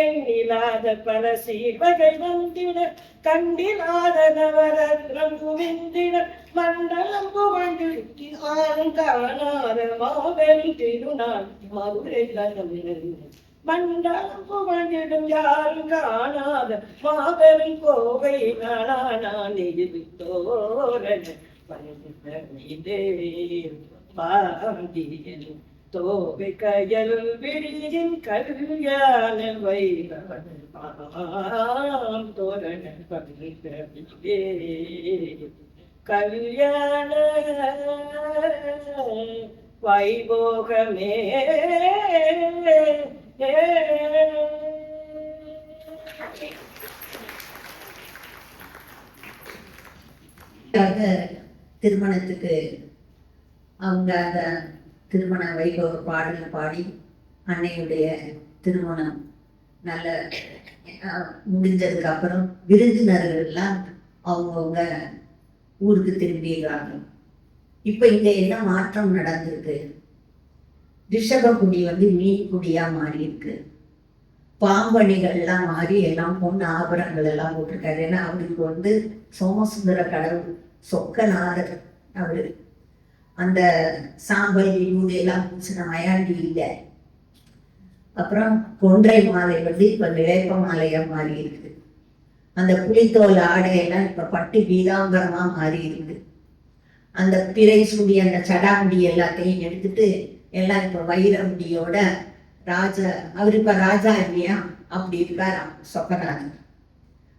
எண்ணிலாத பல சீர்வகை வந்திட கண்டிலாத நவரத்னம் குவிந்திட மண்டலம் புகழ்ந்துட்டி ஆங்கானார மாபெரும் திருநாள் மதுரை மண்டலம் புகழ்ந்திடும் யாரும் காணாத மாபெரும் கோவை நாளானான் எதிர்த்தோரன் பாண்டியன் தோவை கயல் விழியின் கல்யாண வைரவன் தோரண கல்யாண வைபோகமே. திருமணத்துக்கு அவங்க அந்த திருமண வைபவ பாடல் பாடி அன்னையுடைய திருமணம் நல்ல முடிஞ்சதுக்கு அப்புறம் விருந்தினர்கள்லாம் அவங்கவுங்க ஊருக்கு திரும்பிடுறாங்க. இப்போ இங்கே என்ன மாற்றம் நடந்திருக்கு? ரிஷபகுடி மீன் குடியா மாறி இருக்கு. பாம்பணிகள்லாம் மாறி எல்லாம் பொண்ணு ஆபரணங்கள் எல்லாம் போட்டிருக்காரு. ஏன்னா அவருக்கு சோமசுந்தர கடவுள் சொக்கநாதர் அவரு. அந்த சாம்பல் விபூதி எல்லாம் பூசின மயாண்டி இல்லை. அப்புறம் கொன்றை மாலை இப்ப வேப்ப மாலையா மாறி இருக்கு. அந்த புலித்தோல் ஆடையெல்லாம் இப்ப பட்டு பீதாம்பரமா மாறி இருக்கு. அந்த பிறை சுடி அந்த சடாமுடி எல்லாத்தையும் எடுத்துட்டு எல்லாம் இப்ப வைர முடியோட அவர் இப்ப ராஜா இல்லையா, அப்படி இருக்காராம் சொக்கநாதன்.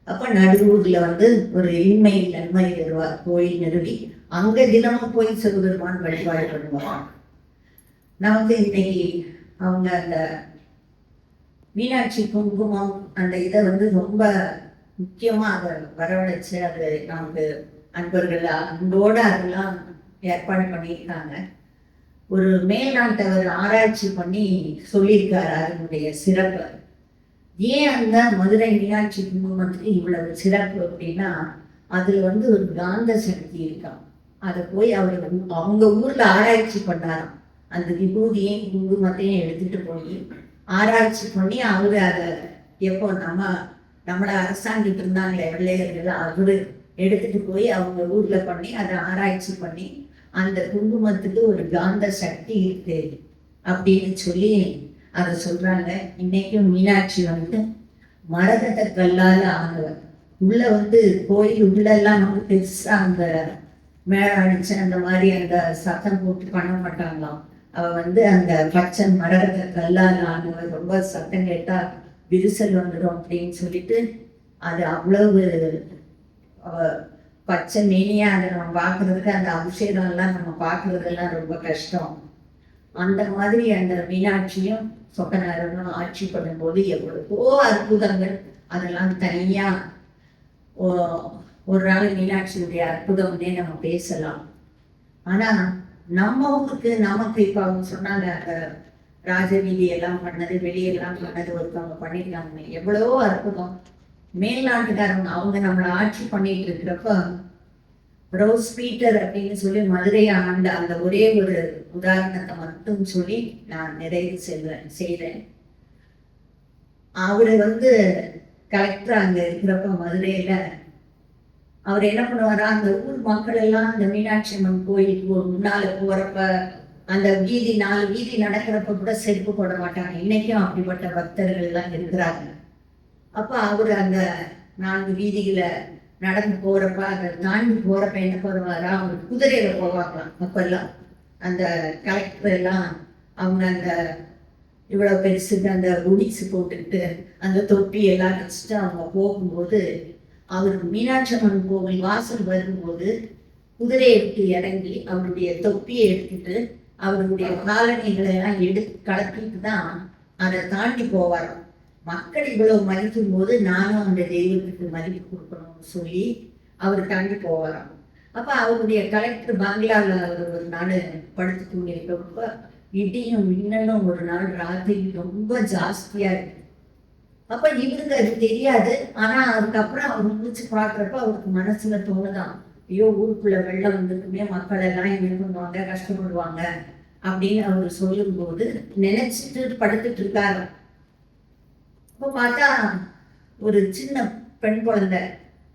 அப்ப நடுவூர்ல ஒரு இன்மை நன்மை தருவார் கோயில் நிறுவி அங்க தினமும் போய் சிவபெருமான் வழிபாடு பண்ணுவாங்க. நமக்கு இன்னைக்கு அவங்க அந்த மீனாட்சி குங்குமம் அந்த இதை ரொம்ப முக்கியமா அதை வரவழைச்சு அது நமக்கு அன்பர்கள் அன்போட அதெல்லாம் ஏற்பாடு பண்ணியிருக்காங்க. ஒரு மேல்நாட்டவர் ஆராய்ச்சி பண்ணி சொல்லியிருக்காரு அதனுடைய சிறப்பு. ஏன் அந்த மதுரை மீனாட்சி குங்குமத்துக்கு இவ்வளவு சிறப்பு அப்படின்னா, அதுல ஒரு காந்த சக்தி இருக்கான். அதை போய் அவர் அவங்க ஊர்ல ஆராய்ச்சி பண்ணாராம். அந்த விபூதியையும் குங்குமத்தையும் எடுத்துட்டு போய் ஆராய்ச்சி பண்ணி அவரு அதை எப்போ நம்மளை அரசாங்கிட்டு இருந்தாங்களே வெள்ளையர்கள், அவரு எடுத்துட்டு போய் அவங்க ஊர்ல பண்ணி அதை ஆராய்ச்சி பண்ணி அந்த குங்குமத்துக்கு ஒரு காந்த சக்தி இருக்கு அப்படின்னு சொல்லி அதை சொல்றாங்க. இன்னைக்கும் மீனாட்சி மரகத கல்லால ஆனவர். உள்ள கோயில் உள்ளெல்லாம் பெருசா அந்த மேளம் அடிச்சு அந்த மாதிரி அந்த சத்தம் போட்டு பண்ண மாட்டாங்களாம். அவ அந்த பச்சை மரகத கல்லால ஆனவர். ரொம்ப சத்தம் கேட்டா விரிசல் வந்துடும் அப்படின்னு சொல்லிட்டு அது அவ்வளவு பச்சை மேனியா அதை நம்ம பார்க்கறதுக்கு அந்த அபிஷேகம் எல்லாம் நம்ம பார்க்கறதெல்லாம் ரொம்ப கஷ்டம். அந்த மாதிரி அந்த மீனாட்சியும் சொக்கநாதனும் ஆட்சி பண்ணும்போது எவ்வளவோ அற்புதங்கள் அதெல்லாம் தனியா ஒரு நாள் மீனாட்சியுடைய அற்புதம்னே நம்ம பேசலாம். ஆனா நம்ம ஊருக்கு நமக்கு இப்ப அவங்க சொன்னாங்க அந்த ராஜவீதி எல்லாம் பண்ணது வெளியெல்லாம் பண்ணது ஒருத்தவங்க பண்ணிருக்காங்க. எவ்வளவோ அற்புதம். மேல்நாட்டுக்காரங்க அவங்க நம்மளை ஆட்சி பண்ணிட்டு இருக்கிறப்ப ரோஸ் பீட்டர் அப்படின்னு சொல்லி மதுரையை ஆண்ட அந்த ஒரே ஒரு உதாரணத்தை மட்டும் சொல்லி நான் நிறைவு செய்தேன். அவரு கலெக்டர் அங்க இருக்கிறப்ப மதுரையில அவர் என்ன பண்ணுவாரா, அந்த ஊர் மக்கள் எல்லாம் அந்த மீனாட்சி அம்மன் கோயிலுக்கு முன்னால போறப்ப அந்த வீதி 4 வீதி நடக்கிறப்ப கூட செருப்பு போட மாட்டாங்க. இன்னைக்கும் அப்படிப்பட்ட பக்தர்கள் எல்லாம் இருக்கிறாங்க. அப்ப அவரு அந்த 4 வீதிகளை நடந்து போறப்ப அதை தாண்டி போறப்ப என்ன பண்ணுவாரா, அவங்க குதிரையில போவாங்களாம். அப்பெல்லாம் அந்த கலெக்டர் எல்லாம் அவங்க அந்த இவ்வளவு பெருசுக்கு அந்த குடிசு போட்டுக்கிட்டு அந்த தொப்பி எல்லாம் வச்சுட்டு அவங்க போகும்போது அவர் மீனாட்சி அம்மன் கோவில் வாசல் வரும்போது குதிரையை விட்டு இறங்கி அவருடைய தொப்பியை எடுத்துட்டு அவருடைய காலணிகளை எல்லாம் எடுத்து கலத்திட்டு தான் அதை தாண்டி போவாராம். மக்கள் இவ்வளவு மதிக்கும் போது நானும் அந்த தெய்வத்துக்கு மதிப்பு கொடுக்கணும்னு சொல்லி அவர் தாண்டி போவாராம். அப்ப அவருடைய கலெக்டர் பங்களாவில் அவர் ஒரு நாள் படுத்து தூங்கியிருக்கப்ப இடியும் மின்னலும் ஒரு நாள் ராத்திரி ரொம்ப ஜாஸ்தியா இருக்கு. அப்ப இவருக்கு அது தெரியாது. ஆனா அதுக்கப்புறம் அவர் முடிச்சு பாக்குறப்ப அவருக்கு மனசுல தோணுதான், ஐயோ ஊருக்குள்ள வெள்ளம் வந்துருக்குமே, மக்கள் எல்லாம் என்ன பண்ணுவாங்க, கஷ்டப்படுவாங்க அப்படின்னு அவர் சொல்லும் போது நினைச்சிட்டு படுத்துட்டு இருக்காரு. அப்ப பார்த்தா ஒரு சின்ன பெண் குழந்தை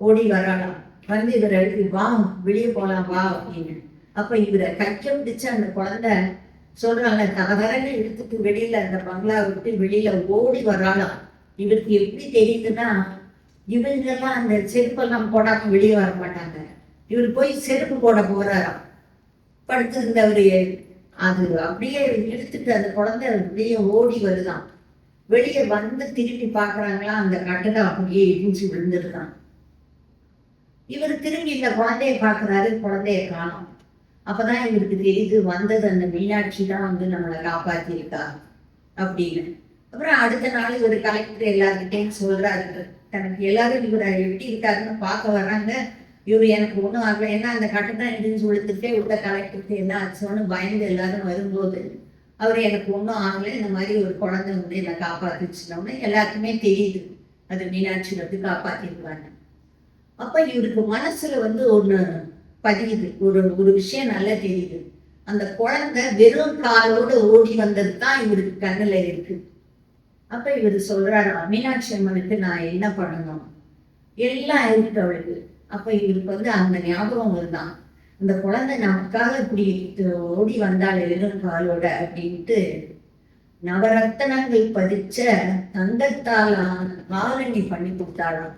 ஓடி வராளாம். வந்து இவரை எழுதி வா வெளியே போலாம் வா அப்படின்னு. அப்ப இவரை கைக்க பிடிச்ச அந்த குழந்தை சொல்றாங்க, தகவரன்னு எடுத்துட்டு வெளியில அந்த பங்களா விட்டு வெளியில ஓடி வராளாம். இவருக்கு எப்படி தெரியுதுன்னா, இவங்கெல்லாம் அந்த செருப்பெல்லாம் போடாம வெளியே வர மாட்டாங்க. இவர் போய் செருப்பு போட போறாராம். படுத்திருந்தவரு அது அப்படியே இழுத்துட்டு அந்த குழந்தை வெளியே ஓடி வருதான். வெளியே வந்து திரும்பி பாக்குறாங்களா, அந்த கட்டடம் அப்படியே இடிஞ்சு விழுந்துருதான். இவர் திரும்பி இந்த குழந்தைய பாக்குறாரு, குழந்தைய காணோம். அப்பதான் இவருக்கு தெரியுது, வந்தது அந்த மீனாட்சி தான் வந்து நம்மளை காப்பாத்திருக்கா அப்படின்னு. அப்புறம் அடுத்த நாள் இவர் கலெக்டர் எல்லாருக்கிட்டையும் சொல்றாரு, தனக்கு எல்லாரும் இவரை எப்படி இருக்காருன்னு பார்க்க வர்றாங்க. இவர் எனக்கு ஒன்றும் ஆகல, ஏன்னா அந்த கட்டடம் இடிஞ்சு விழுத்துட்டே உள்ள கலெக்டருக்கு என்ன ஆச்சுன்னு பயந்து எல்லாரும் வரும்போது அவர் எனக்கு ஒன்றும் ஆகலை, இந்த மாதிரி ஒரு குழந்தை வந்து என்னை காப்பாத்திச்சுனோன்னு எல்லாருக்குமே தெரியுது, அது மீனாட்சி வந்து காப்பாத்திருக்காங்க. அப்ப இவருக்கு மனசுல வந்து ஒண்ணு பதியுது, ஒரு விஷயம் நல்லா தெரியுது. அந்த குழந்தை வெறும் காலோடு ஓடி வந்தது தான் இவருக்கு கண்ணுல இருக்கு. அப்ப இவர் சொல்றாரு, மீனாட்சி அம்மனுக்கு நான் என்ன பண்ணணும், எல்லாம் இருக்கு அவளுக்கு. அப்ப இவருக்கு வந்து அந்த ஞாபகம் வருதான், இந்த குழந்தை நமக்காக இப்படி ஓடி வந்தாள் வெறும் காலோட அப்படின்ட்டு நவரத்தனங்கள் பதிச்ச தங்கத்தால் காலணி பண்ணி கொடுத்தாராம்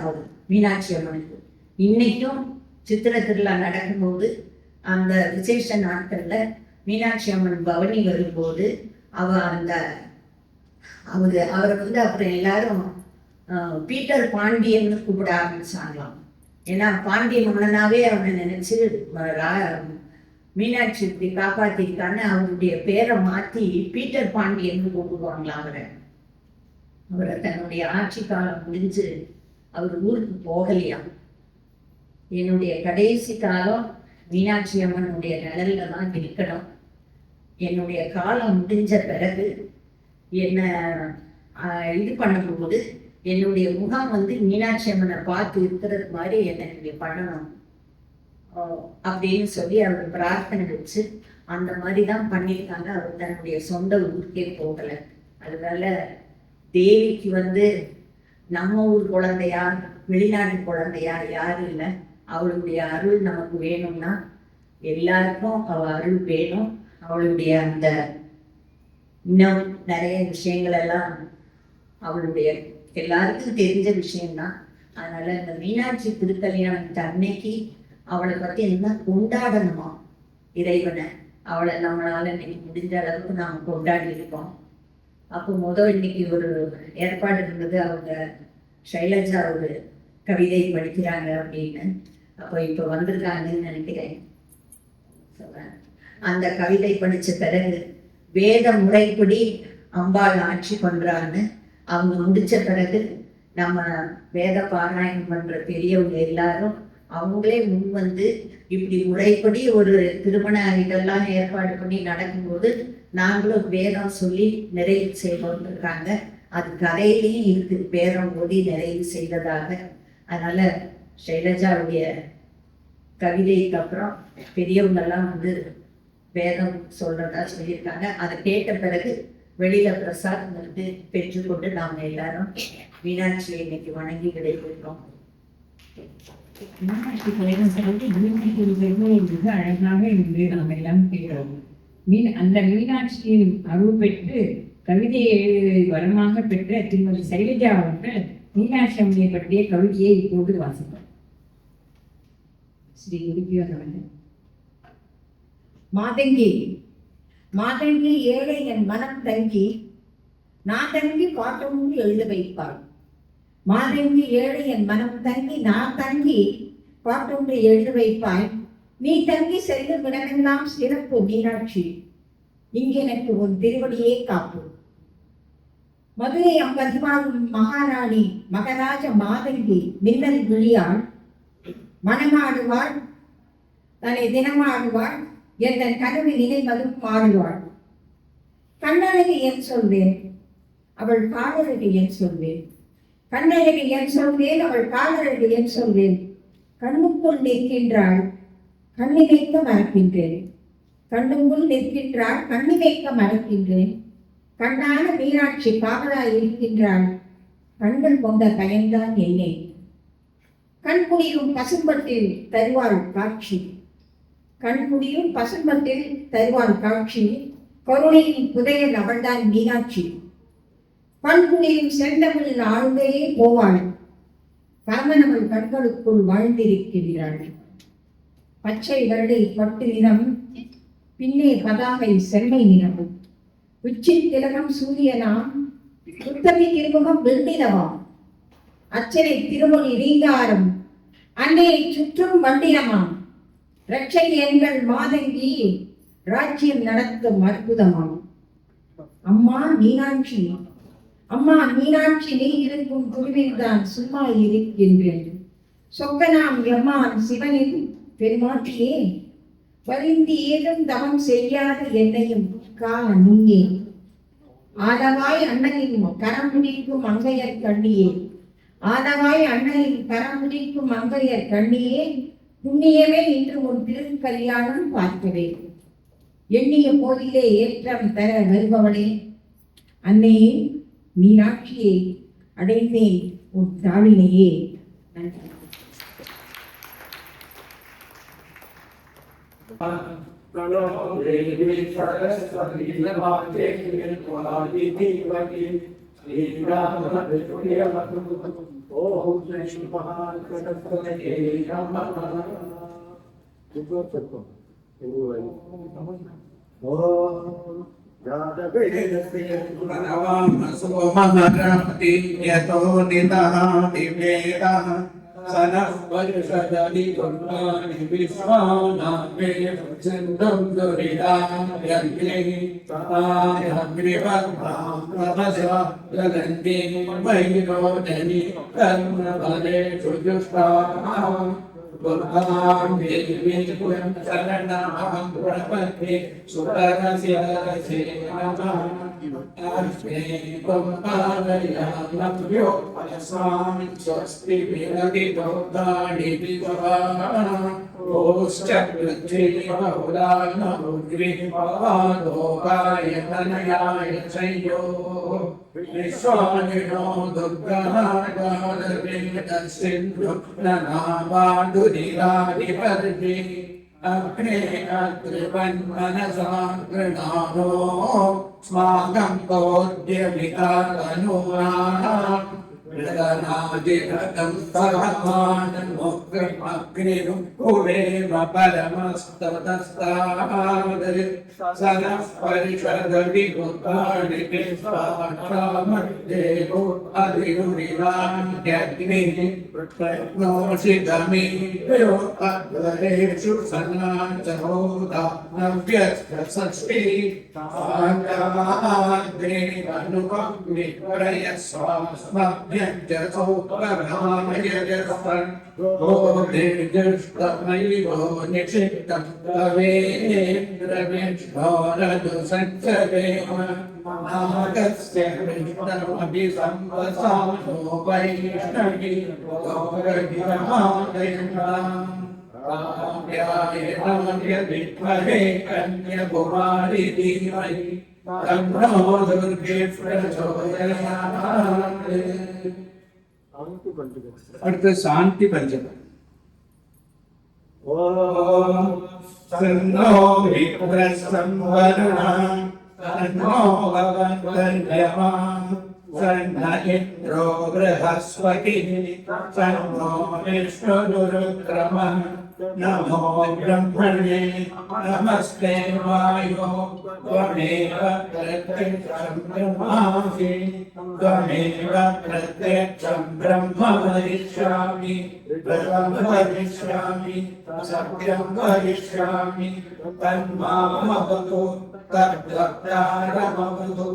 அவர் மீனாட்சி அம்மனுக்கு. இன்னைக்கும் சித்திரை திருவிழா நடக்கும்போது அந்த விசேஷ நாட்கள்ல மீனாட்சி அம்மன் பவனி வரும்போது அவரை வந்து அப்புறம் எல்லாரும் பீட்டர் பாண்டியன்னு கூப்பிட ஆரம்பிச்சாங்களாம். ஏன்னா பாண்டிய மன்னனாவே அவனை நினைச்சு மீனாட்சி இப்படி காப்பாத்திருக்கான்னு அவருடைய பேரை மாத்தி பீட்டர் பாண்டியன்னு கூப்பிடுவாங்களாம். அவரை தன்னுடைய ஆட்சி காலம் முடிஞ்சு அவர் ஊருக்கு போகலையா. என்னுடைய கடைசி காலம் மீனாட்சி அம்மனுடைய நிழல்ல தான் இருக்கணும். என்னுடைய காலம் முடிஞ்ச பிறகு என்ன இது பண்ணும்போது என்னுடைய முகம் வந்து மீனாட்சி அம்மனை பார்த்து இருக்கிறது மாதிரி என்ன நீங்க பண்ணணும் அப்படின்னு சொல்லி அவர் பிரார்த்தனை வச்சு அந்த மாதிரி தான் பண்ணியிருக்காங்க. அவர் தன்னுடைய சொந்த ஊருக்கே போகல. அதனால தேவிக்கு வந்து நம்ம ஊர் குழந்தையா வெளிநாட்டு குழந்தையா யாரும் இல்லை. அவளுடைய அருள் நமக்கு வேணும்னா எல்லாருக்கும் அவள் அருள் வேணும். அவளுடைய அந்த இன்னும் நிறைய விஷயங்கள் எல்லாம் அவளுடைய எல்லாருக்கும் தெரிஞ்ச விஷயம்தான். அதனால இந்த மீனாட்சி திருக்கல்யாணத்து அன்னைக்கு அவளை பத்தி என்ன கொண்டாடணுமா இறைவனை, அவளை நம்மளால இன்னைக்கு முடிஞ்ச அளவுக்கு நாம கொண்டாடி இருக்கோம். அப்போ இன்னைக்கு ஒரு ஏற்பாடு இருந்தது, அவங்க ஷைலஜா ஒரு கவிதை படிக்கிறாங்க அப்படின்னு. அப்போ இப்போ வந்திருக்காங்கன்னு நினைக்கிறேன். அந்த கவிதை படிச்ச பிறகு வேத முறைப்படி அம்பாள் ஆட்சி பண்றான்னு அவங்க முடிச்ச பிறகு நம்ம வேத பாராயணம் பண்ற பெரியவங்க எல்லாரும் அவங்களே முன் வந்து இப்படி முறைப்படி ஒரு திருமண இதெல்லாம் ஏற்பாடு பண்ணி நடக்கும்போது நாங்களும் வேதம் சொல்லி நிறைவு செய்வோம்னு இருக்காங்க. அது கதையிலையும் இருக்கு, வேதம் ஓதி நிறைவு செய்ததாக. அதனால ஷைலஜாவுடைய கவிதைக்கு அப்புறம் பெரியவங்க எல்லாம் வந்து வேதம் சொல்றதா சொல்லியிருக்காங்க. அதை கேட்ட பிறகு வெளியில பிரசாதம் வந்து பெற்றுக்கொண்டு நாம எல்லாரும் மீனாட்சியை இன்னைக்கு வணங்கி விடைபெற்றோம். மீனாட்சி மிக அழகாக இருந்து நாம் எல்லாம் கேட்கிறோம். அந்த மீனாட்சியின் அருள் பெற்று கவிதையை வரமாக பெற்ற திருமதி சைலஜா அவர்கள் மீனாட்சி அம்மனை பற்றிய கவிதையை இப்போது வாசிப்பார். ஸ்ரீ உடுப்பியவர்கள். மாதங்கி மாதங்கி ஏழை என் மனம் தங்கி நான் தங்கி பாட்டொன்று எழுத வைப்பாள். மாதங்கி ஏழை என் மனம் தங்கி நான் தங்கி பாட்டொன்று எழுத வைப்பாய். நீ தங்கி செல்லும் இடமெல்லாம் சிறப்பு மீனாட்சி, இங்கெனக்கு உன் திருவடியே காப்பு. மதுரை அம்பதிவாழும் மகாராணி மகராஜ மாதங்கி மின்னல் விழியாள் மனமாடுவாள், தன்னை தினமாடுவாள், என்ற கனவு நினைவதும் ஆடுவாள். கண்ணழகு என் சொல்வேன், அவள் காலழகு என் சொல்வேன். கண்ணழகு என் சொல்வேன், அவள் காலழகு என் சொல்வேன். கண்ணுக்குள் நிற்கின்றாள், கண்ணிமைக்க மறக்கின்றேன். கண்ணுக்குள் நிற்கின்றாள், கண்ணிமைக்க மறக்கின்றேன். கண்ணான மீனாட்சி காவலாய் இருக்கின்றாள், கண்கள் கொண்ட பயன்தான் என்னை. கண்குடியும் பசும்பட்டில் தருவாள் காட்சி, கண்குடியும் பசும்பட்டில் தருவாள் காட்சி. கருணையின் புதையல் அவள்தான் மீனாட்சி. பண்புடியும் செந்தமிழ் ஆழ்ந்தே போவாள், பரமனவள் கண்களுக்குள் வாழ்ந்திருக்கிறாள். பச்சை வருடை பட்டு நிறம், பின்னே பதாகை செம்மை நிறம். உச்சி திலகம் சூரியனாம், உத்தமி திருமுகம் வெண்டினவாம். அச்சனை திருமொழி ரீங்காரம், அன்னையை சுற்றும் வண்டினமாம். இரட்சை எங்கள் மாதங்கி, ராஜ்யம் நடத்தும் அற்புதமாம். அம்மா மீனாட்சி, அம்மா மீனாட்சி, நீ இருக்கும் குருவில் தான் சும்மா இருக்கின்றேன். சொக்கனாம் எம்மான் சிவனின் பெருமாற்றியே, வருந்தி ஏதும் தவம் செய்யாத என்னையும் கா நீயே. ஆதவாய் அண்ணனின் கரம் முடிக்கும் மங்கையர் கண்ணியே, ஆதவாய் அண்ணனின் கரம் முடிக்கும் மங்கையர் கண்ணியே. புண்ணியமே இன்று உன் திருக்கல்யாணம் பார்க்கவே, எண்ணிய போதிலே ஏற்றம் தர வருபவளே. அன்னையே மீனாட்சியை அடைந்தேன் உன் தாளினையே. நன்றி. शरणं प्रपद्ये सुरस्य नव्यो स्वस्ति विरगितोदानि बहुलाय तनयाय संयो विश्वानिनो दुर्गासिन्धु नामाडुरिरादिपर्गे अग्ने अग्रिवन् मनसा गृणानो स्माकं कोद्यमितानुराणाम् प्रदनादिरतं सहमानमुग्रमग्निं कुवेम परमस्ततस्ताद् सनः परिषदविभुतानि विश्वाक्षामदेवो अधिरुरिवाण्यग्निः प्रज्ञोषितमेभ्यो अग्रेषु सनाचहोदा नव्यस्तषष्ठी अनुपग्निरनुपग्निप्रयस्वास्मभ्य गोर्जुष्टमयिवो निषिद्धं तवेन्द्रविष्णोरदु सञ्चरेम नागस्य कृष्णमभिसंवसानो वैष्णवी गौरगिरमादयन्नाय विद्महे कन्यकुमारी धीमहि तन्नो दुर्गे प्रचोदयात्. அடுத்து சாந்தி பஞ்சகம். ஓம் சன்னோ விக்ரஸ்வருணா சன்னோ பவந்தன்யமா சன்ன இந்திரோ ப்ரஹஸ்பதி சன்னோ விஷ்ணுருக்ரம नमो ब्रह्मणे नमस्ते वायो त्वमेव प्रत्यक्षं ब्रह्मासि त्वमेव प्रत्यक्षं ब्रह्म वदिष्यामि व्रतं वदिष्यामि सत्यं वदिष्यामि तन्मामवतु तद्वक्तारमवतु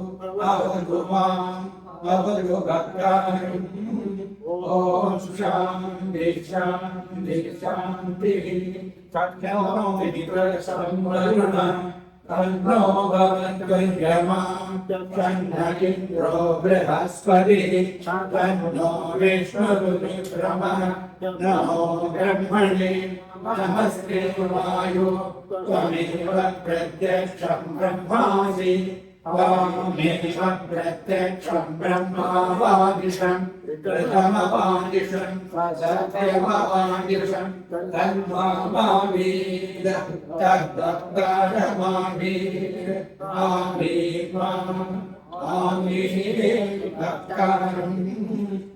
अवतु माम् अवतु भक्तारम् ॐ शान्ति शान्ति शान्तिः सत्यं विप्रसंवरुणः तन्नो भवत्वयमा तन्नो इन्द्रो बृहस्पतिः तन्नो विष्णुरुक्रमः नमो ब्रह्मणे नमस्ते वायो त्वमेव प्रत्यक्षं ब्रह्मासि त्वमेव प्रत्यक्षं ब्रह्मावादिशं प्रथमवादिशं सत्यमवादिशं तन्मामावीद तद्वक्तारमावीद आमीभक्तारम्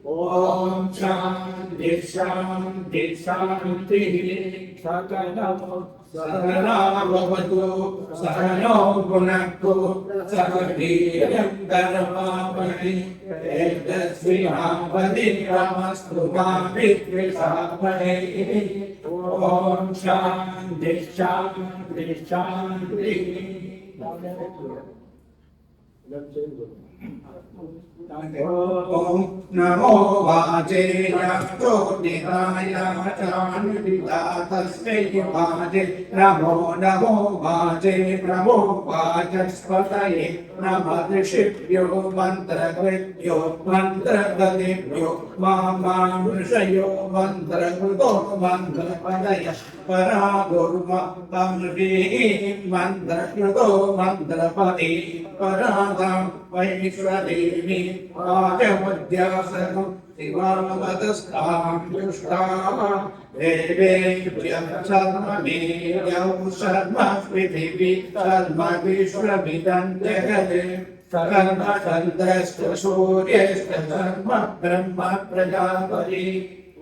ॐ शान्ति शान्ति शान्तिः सहनावतु सहनो भुनक्तु सह वीर्यं करवावहै तेजस्विनावधीतमस्तु मा विद्विषावहै ॐ शान्ति शान्ति शान्तिः नमो वाचे ज्योतिराय चानुदितातस्मै वाचे नमो नमो वाचे नमो वाचस्पतये नमः ऋषिभ्यो मन्त्रकृत्यो मन्त्रगतिभ्यो मामानुषयो मन्त्रकृतो मन्त्रपदय परागुर्मंशीः मन्त्रकृतो मन्त्रपदे परागां वैश्वदेवी वाचमुद्यासनं शिवावतस्तां दुष्टाः देवेभ्यः सर्वमेयौ सर्व पृथिवी सर्व विश्वमिदं जगत् सर्वचन्द्रश्च सूर्यश्च सर्व ब्रह्म प्रजापति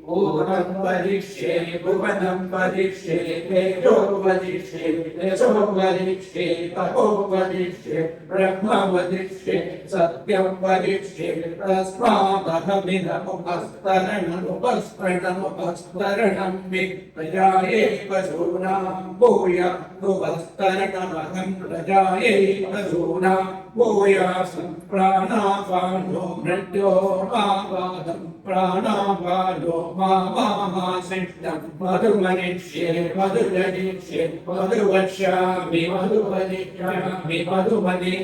ऊर्ध्वं वरिष्ये भुवनं वरिष्ये तेजो वरिष्ये तेजो वरिष्ये तपो वरिष्ये ब्रह्म वरिष्ये सत्यं वरिष्ये तस्मादहमिदमुपस्तरणमुपस्तरणमुपस्तरणं विप्रजाये पशूनां भूयादुपस्तरणमहं प्रजाये पशूनां भूयासं प्राणापानो मृत्यो मावादं प्राणापानो मामाशिष्टं मधुमनिष्ये मधुजनिष्ये मधुवक्ष्यामि मधुवदिष्यामि मधुमनि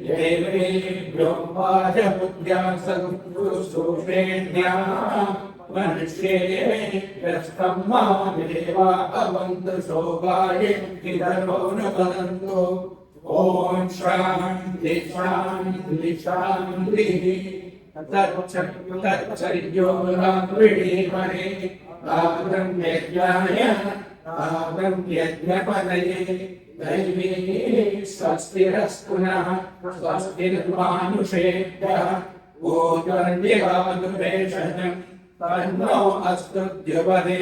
देवेभ्यो वाचमुद्यासुषेण्या मनुष्येभ्यस्तं मा देवा भवन्तु शोभाये विदर्भो न वदन्तु ॐ शान्ति शान्ति शान्तिः तच्चर्यो रात्रिमहे आदं यज्ञाय आदं यज्ञपदये दैवी स्वस्तिरस्तुनः स्वस्तिर्मानुषेभ्यः ऊर्ध्वन्दिवानुवेशनं तन्नो अस्तु द्युपदे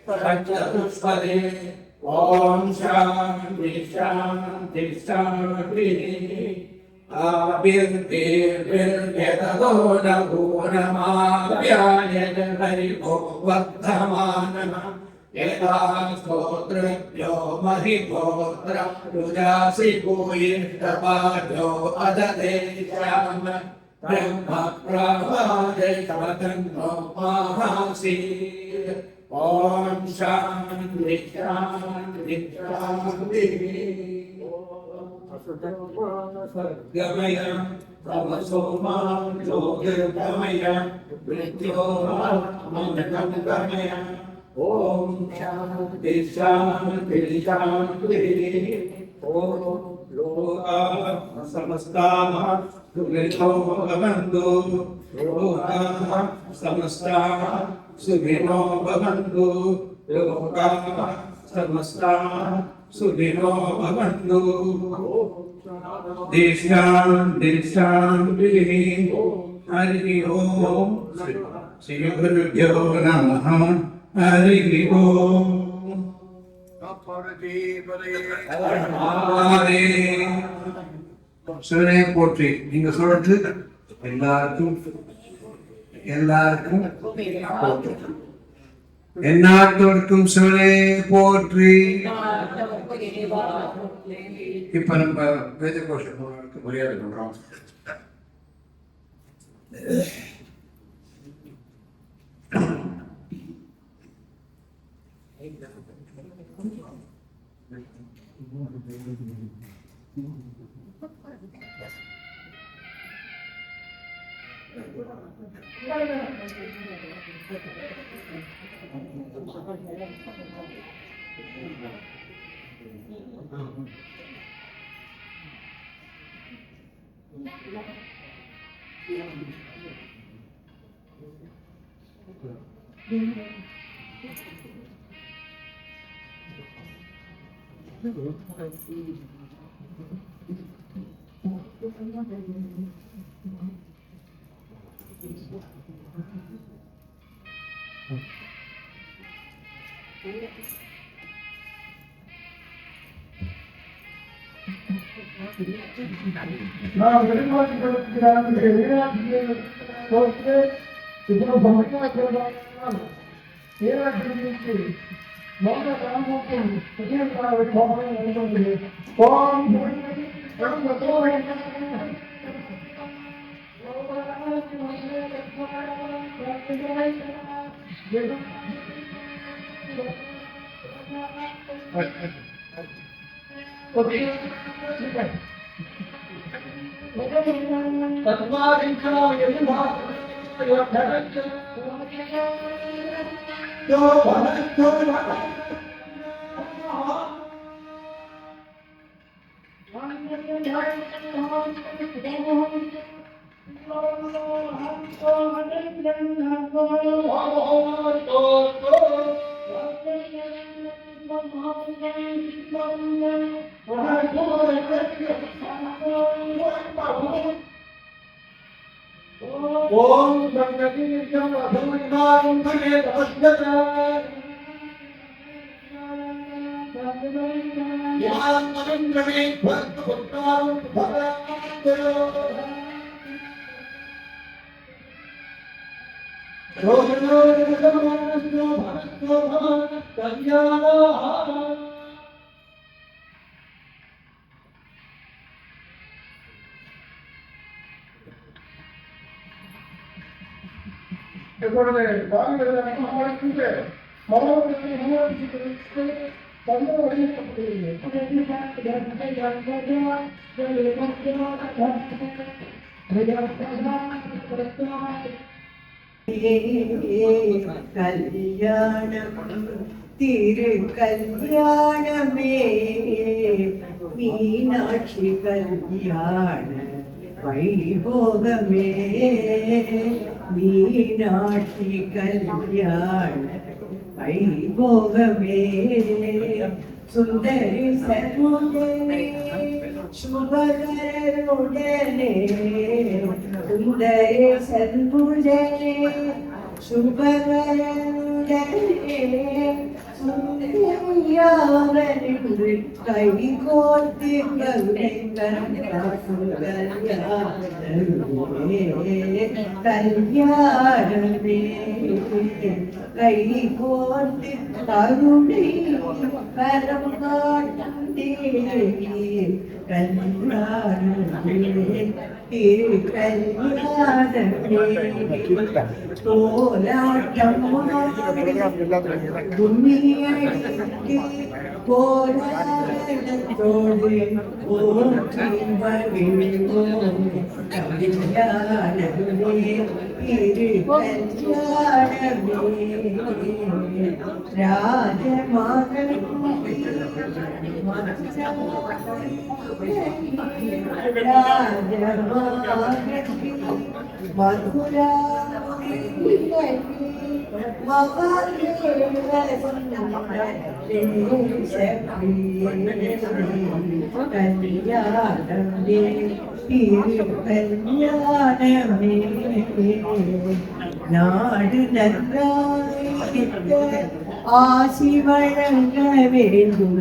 तच्चतुष्पदे ॐ शान्ति शान्ति शान्तिः आविर्भिर्भिर्यततो नभो नमाव्यायज हरिभो वर्धमानः यथा स्तोत्रभ्यो महिभोत्र रुजासि भूयिष्ठपाभ्यो अददेश्याम ब्रह्म प्रभाजयतन्नो माहासि ॐ शान्ति शान्ति शान्तिः गमय तमसो मां ज्योतिर्गमय मृत्योर्मृतं गमय ॐ शान्ति शान्ति शान्तिः ॐ लोकाः समस्ताः सुखिनो भवन्तु लोकाः समस्ताः सुखिनो भवन्तु लोकाः समस्ताः सुखिनो भवन्तु शान्तिः हरिः ओम् श्री गुरुभ्यो नमः हरिः ओम् சிவனே போற்றி. நீங்க சொல்றது எல்லாருக்கும் போற்றி. எந்நாட்டோருக்கும் சிவனே போற்றி. இப்ப நம்ம வேத கோஷத்துக்கு மரியாதை பண்றோம். திரு கல்யாணமே மீனாட்சி கல்யாண வைபோகமே மீனாட்சி கல்யாண வைபோகமே சுந்தரி சர்வுடனே சுபகருடனே சுந்தரி சர்வுடனே சுபகருடனே சுந்தரியாவனின்று கை கோர்த்து கல்யாணமே கை கோர்த்து கருணை கரம் காட்டே கல்யாணமே திரு கல்யாணமே போராட்டம் போராட்டத்தோடு போற்றி மகிழ்வோம் கல்யாணமே திரு கல்யாணமே ராஜமகன் மதுரா கல்யாணமே திரு கல்யாணமே நாடு நன்றாய் ஆசி வழங்க வேண்டும்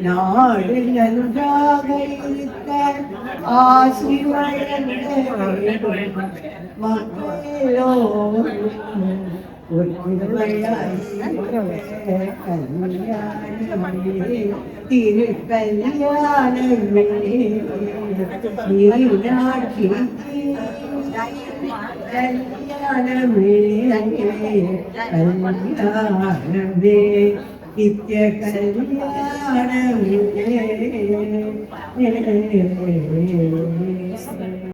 நாடு நன்றாக இருக்க ஆசி வழங்க வேண்டும் மக்களோ திரு கல்யாணமே நீராட்சி கல்யாணமே கல்யாணமே நித்ய கல்யாணமே